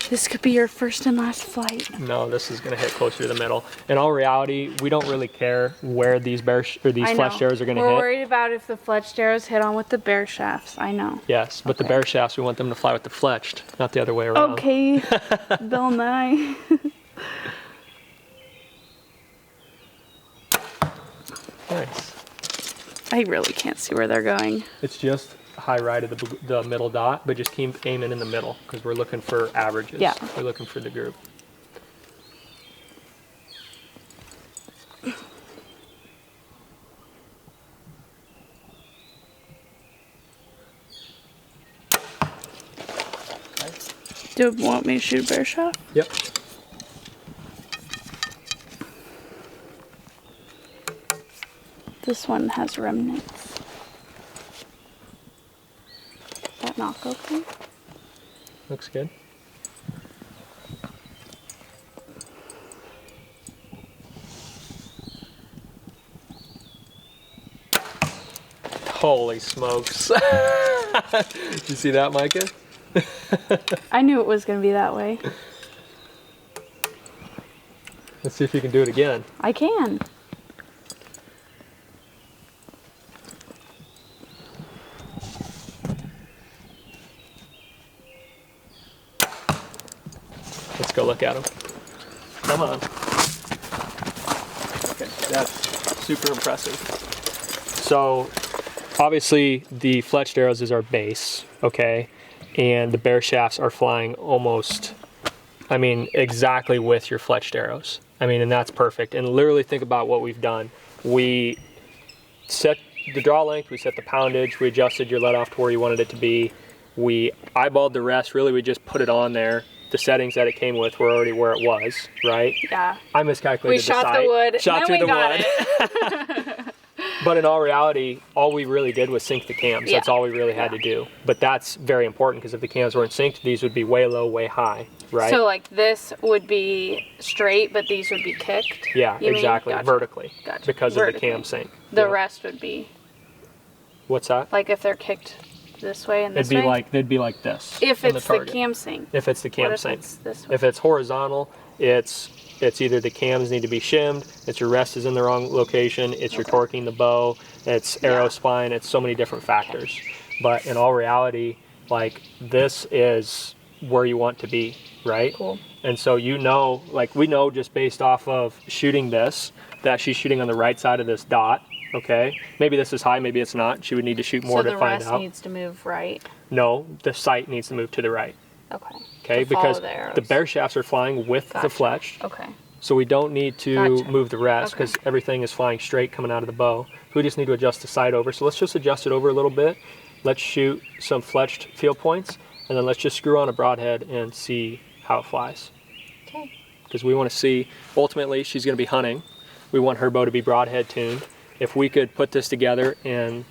This could be your first and last flight. no, this is going to hit closer to the middle. In all reality, we don't really care where these fletched arrows are going to We're hit. worried about if the fletched arrows hit on with the bear shafts. I know. Yes, but the Okay. bear shafts, we want them to fly with the fletched, not the other way around. Okay, Bill Nye. Nice. I really can't see where they're going. It's just high right of the middle dot, but just keep aiming in the middle because we're looking for averages. Yeah. We're looking for the group. Do you want me to shoot a bear shaft? Yep. This one has remnants. That knock okay? Looks good. Holy smokes. Did you see that, Micah? I knew it was going to be that way. Let's see if you can do it again. I can. Let's go look at them. Come on. Okay, that's super impressive. So, obviously, the fletched arrows is our base, okay? And the bear shafts are flying almost, I mean, exactly with your fletched arrows. I mean, and that's perfect. And literally think about what we've done. we set the draw length, we set the poundage, we adjusted your let off to where you wanted it to be. We eyeballed the rest. Really, we just put it on there. The settings that it came with were already where it was, right? Yeah. I miscalculated We shot the wood, Shot through then we the got wood. But in all reality, all we really did was sync the cams. Yeah. That's all we really had to do. But that's very important because if the cams weren't synced, these would be way low, way high, right? So like this would be straight, but these would be kicked? Yeah, you mean? exactly. Gotcha. Vertically. Gotcha. Because Vertically. of the cam sync. The Yeah. rest would be, What's that? like if they're kicked this way and this They'd way? be like this. If in it's the target. cam sync. If it's the What cam if sync. it's this way? If it's horizontal, it's either the cams need to be shimmed, it's your rest is in the wrong location, it's your torquing the bow, it's arrow spine, it's so many different factors. But in all reality, like this is where you want to be, right? Cool. And so like we know just based off of shooting this, that she's shooting on the right side of this dot, okay? Maybe this is high, maybe it's not. She would need to shoot more So to find the rest out. needs to move right? No, the sight needs to move to the right. Okay. Okay, To follow because the arrows. the bear shafts are flying with the Gotcha. fletched, Okay. so we don't need to Gotcha. move the rest Okay. because everything is flying straight coming out of the bow. We just need to adjust the sight over. So let's just adjust it over a little bit. Let's shoot some fletched field points, and then let's just screw on a broadhead and see how it flies. Okay. Because we want to see, ultimately, she's going to be hunting. We want her bow to be broadhead tuned. If we could put this together in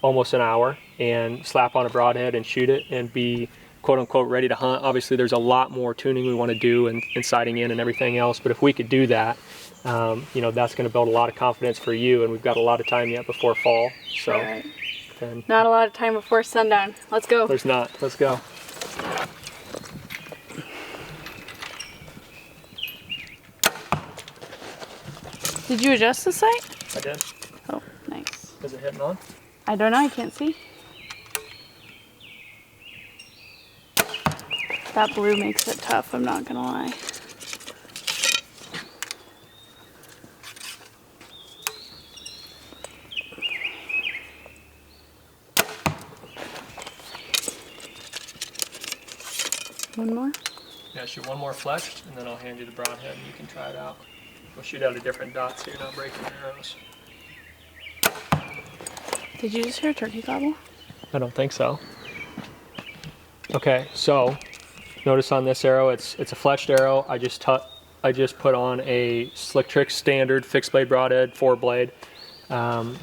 almost an hour and slap on a broadhead and shoot it and be quote unquote ready to hunt. Obviously there's a lot more tuning we want to do and sighting in and everything else, but if we could do that, that's going to build a lot of confidence for you, and we've got a lot of time yet before fall. So All right. then Not a lot of time before sundown. Let's go. there's not. Let's go. Did you adjust the sight? I did. Oh, nice. Is it hitting on? I don't know, I can't see. That blue makes it tough, I'm not gonna lie. One more? Yeah, shoot one more fletched, and then I'll hand you the broadhead and you can try it out. We'll shoot out a different dot so you're not breaking your arrows. Did you just hear a turkey gobble? I don't think so. Okay, so notice on this arrow, it's a fletched arrow. I just put on a Slick Trick standard fixed blade broadhead, 4-blade.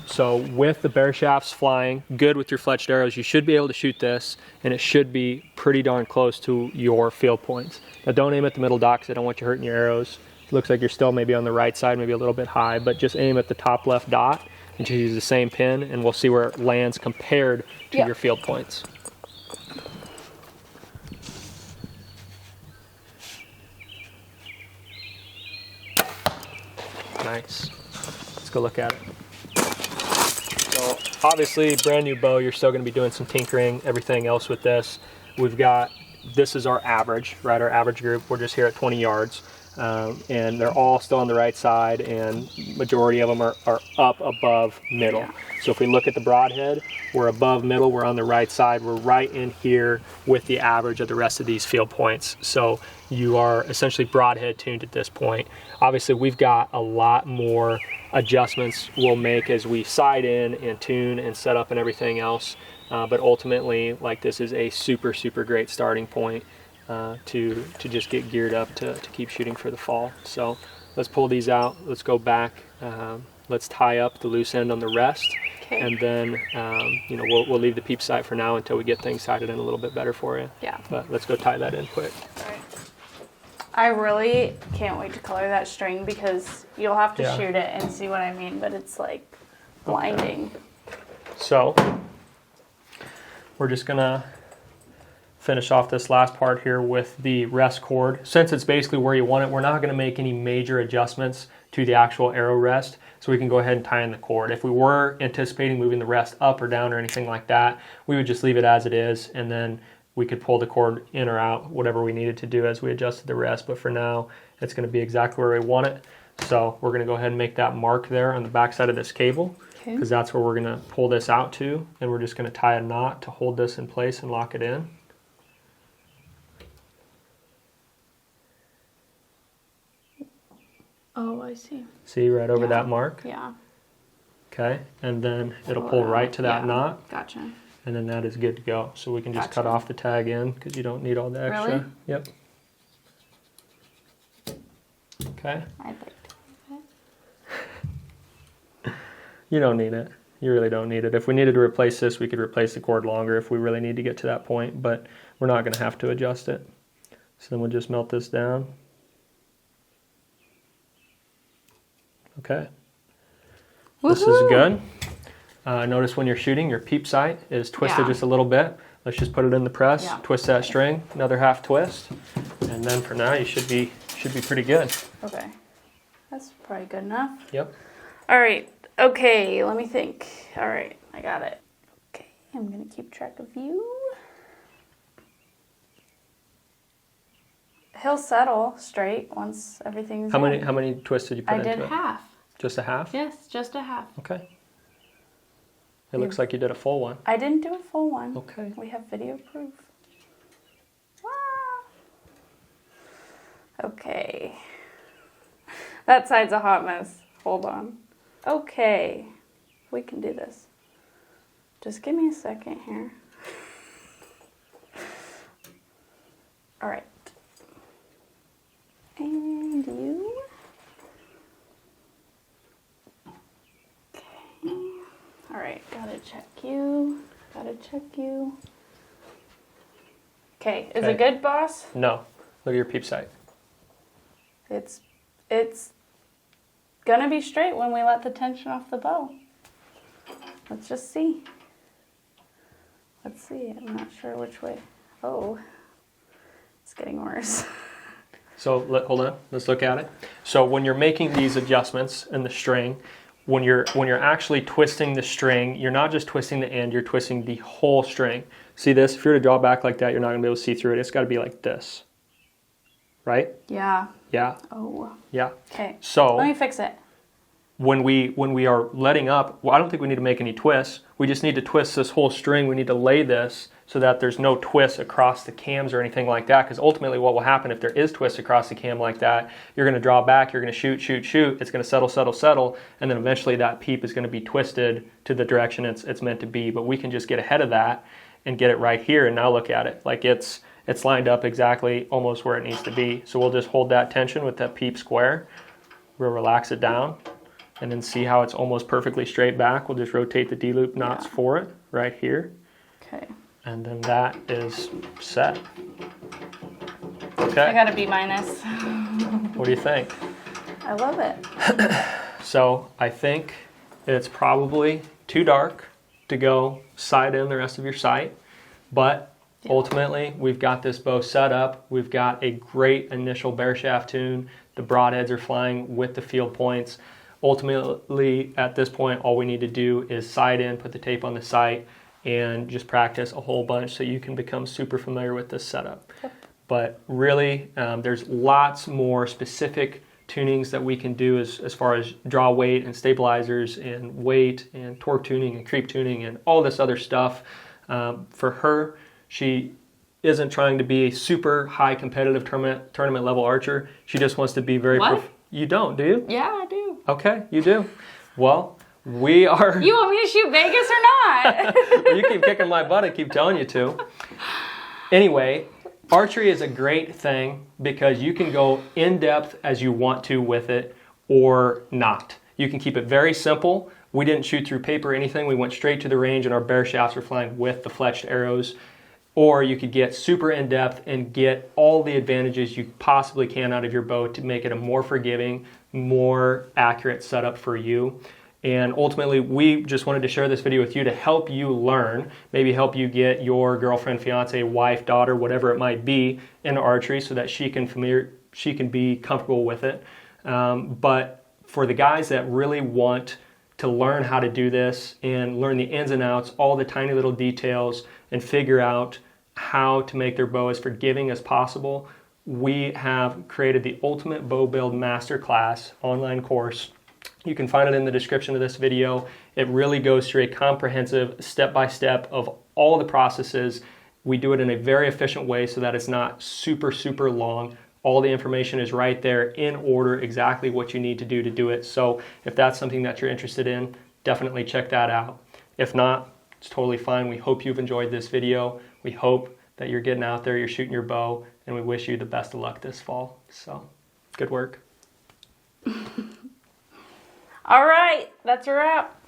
So with the bear shafts flying good with your fletched arrows, you should be able to shoot this, and it should be pretty darn close to your field points. Now don't aim at the middle dot because I don't want you hurting your arrows. It looks like you're still maybe on the right side, maybe a little bit high, but just aim at the top left dot and just use the same pin, and we'll see where it lands compared to your field points. Nice. Let's go look at it. So obviously, brand new bow, you're still going to be doing some tinkering, everything else with this. This is our average, right? Our average group. We're just here at 20 yards. And they're all still on the right side, and majority of them are up above middle. Yeah. So if we look at the broadhead, we're above middle, we're on the right side, we're right in here with the average of the rest of these field points. So you are essentially broadhead tuned at this point. Obviously we've got a lot more adjustments we'll make as we sight in and tune and set up and everything else. But ultimately, like, this is a super, super great starting point to just get geared up to keep shooting for the fall. So let's pull these out, let's go back, let's tie up the loose end on the rest, and then we'll leave the peep sight for now until we get things sighted in a little bit better for you. Yeah. But let's go tie that in quick. All right. I really can't wait to color that string because you'll have to shoot it and see what I mean, but it's like blinding. So we're just gonna finish off this last part here with the rest cord. Since it's basically where you want it, we're not going to make any major adjustments to the actual arrow rest, so we can go ahead and tie in the cord. If we were anticipating moving the rest up or down or anything like that, we would just leave it as it is, and then we could pull the cord in or out, whatever we needed to do as we adjusted the rest. But for now, it's going to be exactly where we want it. So we're going to go ahead and make that mark there on the back side of this cable, because that's where we're going to pull this out to, and we're just going to tie a knot to hold this in place and lock it in. Oh, I see. See right over that mark? Yeah. Okay, and then it'll pull right to that knot, Gotcha. and then that is good to go. So we can just cut off the tag end because you don't need all the extra. Really? Yep. Okay. I'd like to. You don't need it. You really don't need it. If we needed to replace this, we could replace the cord longer if we really need to get to that point, but we're not going to have to adjust it. So then we'll just melt this down. Okay. This is good. Notice when you're shooting, your peep sight is twisted just a little bit. Let's just put it in the press, twist that string, another half twist, and then for now you should be pretty good. Okay. That's probably good enough. Yep. All right. Okay, let me think. All right, I got it. Okay, I'm going to keep track of you. He'll settle straight once everything's How many twists did you put into it? I did half. Just a half? Yes, just a half. Okay. It looks like you did a full one. I didn't do a full one. Okay. We have video proof. Okay. That side's a hot mess. Hold on. Okay. We can do this. Just give me a second here. All right. And you. Okay. All right. Gotta check you. Gotta check you. Okay. Is it good, boss? No. Look at your peep sight. It's gonna be straight when we let the tension off the bow. Let's just see. Let's see. I'm not sure which way. Oh, it's getting worse. So hold on. Let's look at it. So when you're making these adjustments in the string, when you're actually twisting the string, you're not just twisting the end. You're twisting the whole string. See this? If you were to draw back like that, you're not gonna be able to see through it. It's got to be like this. Right? Yeah. Yeah. Oh. Yeah. Okay. So let me fix it. When we are letting up, well, I don't think we need to make any twists. We just need to twist this whole string. We need to lay this so that there's no twists across the cams or anything like that. Because ultimately, what will happen if there is twists across the cam like that, you're going to draw back, you're going to shoot, shoot, shoot. It's going to settle, settle, settle, and then eventually that peep is going to be twisted to the direction it's meant to be. But we can just get ahead of that and get it right here. And now look at it, like it's lined up exactly almost where it needs to be. So we'll just hold that tension with that peep square. We'll relax it down and then see how it's almost perfectly straight back. We'll just rotate the D-loop knots for it right here. Okay. And then that is set. Okay. I got a B-. What do you think? I love it. So I think it's probably too dark to go side in the rest of your sight, but ultimately, we've got this bow set up. We've got a great initial bare shaft tune. The broadheads are flying with the field points. Ultimately, at this point, all we need to do is side in, put the tape on the sight, and just practice a whole bunch so you can become super familiar with this setup. Yep. But really, there's lots more specific tunings that we can do as far as draw weight and stabilizers and weight and torque tuning and creep tuning and all this other stuff. For her, she isn't trying to be a super high competitive tournament level archer. She just wants to be very... You don't, do you? Yeah, I do. Okay, you do. Well, we are... You want me to shoot Vegas or not? Well, you keep kicking my butt, I keep telling you to. Anyway, archery is a great thing because you can go in depth as you want to with it or not. You can keep it very simple. We didn't shoot through paper or anything. We went straight to the range and our bare shafts were flying with the fletched arrows. Or you could get super in-depth and get all the advantages you possibly can out of your bow to make it a more forgiving, more accurate setup for you. And ultimately, we just wanted to share this video with you to help you learn, maybe help you get your girlfriend, fiance, wife, daughter, whatever it might be, into archery so that she can be comfortable with it. But for the guys that really want to learn how to do this and learn the ins and outs, all the tiny little details, and figure out how to make their bow as forgiving as possible, we have created the Ultimate Bow Build Masterclass online course. You can find it in the description of this video. It really goes through a comprehensive step-by-step of all the processes. We do it in a very efficient way so that it's not super, super long. All the information is right there in order, exactly what you need to do it. So if that's something that you're interested in, definitely check that out. If not, it's totally fine. We hope you've enjoyed this video. We hope that you're getting out there, you're shooting your bow, and we wish you the best of luck this fall. So, good work. All right, that's a wrap.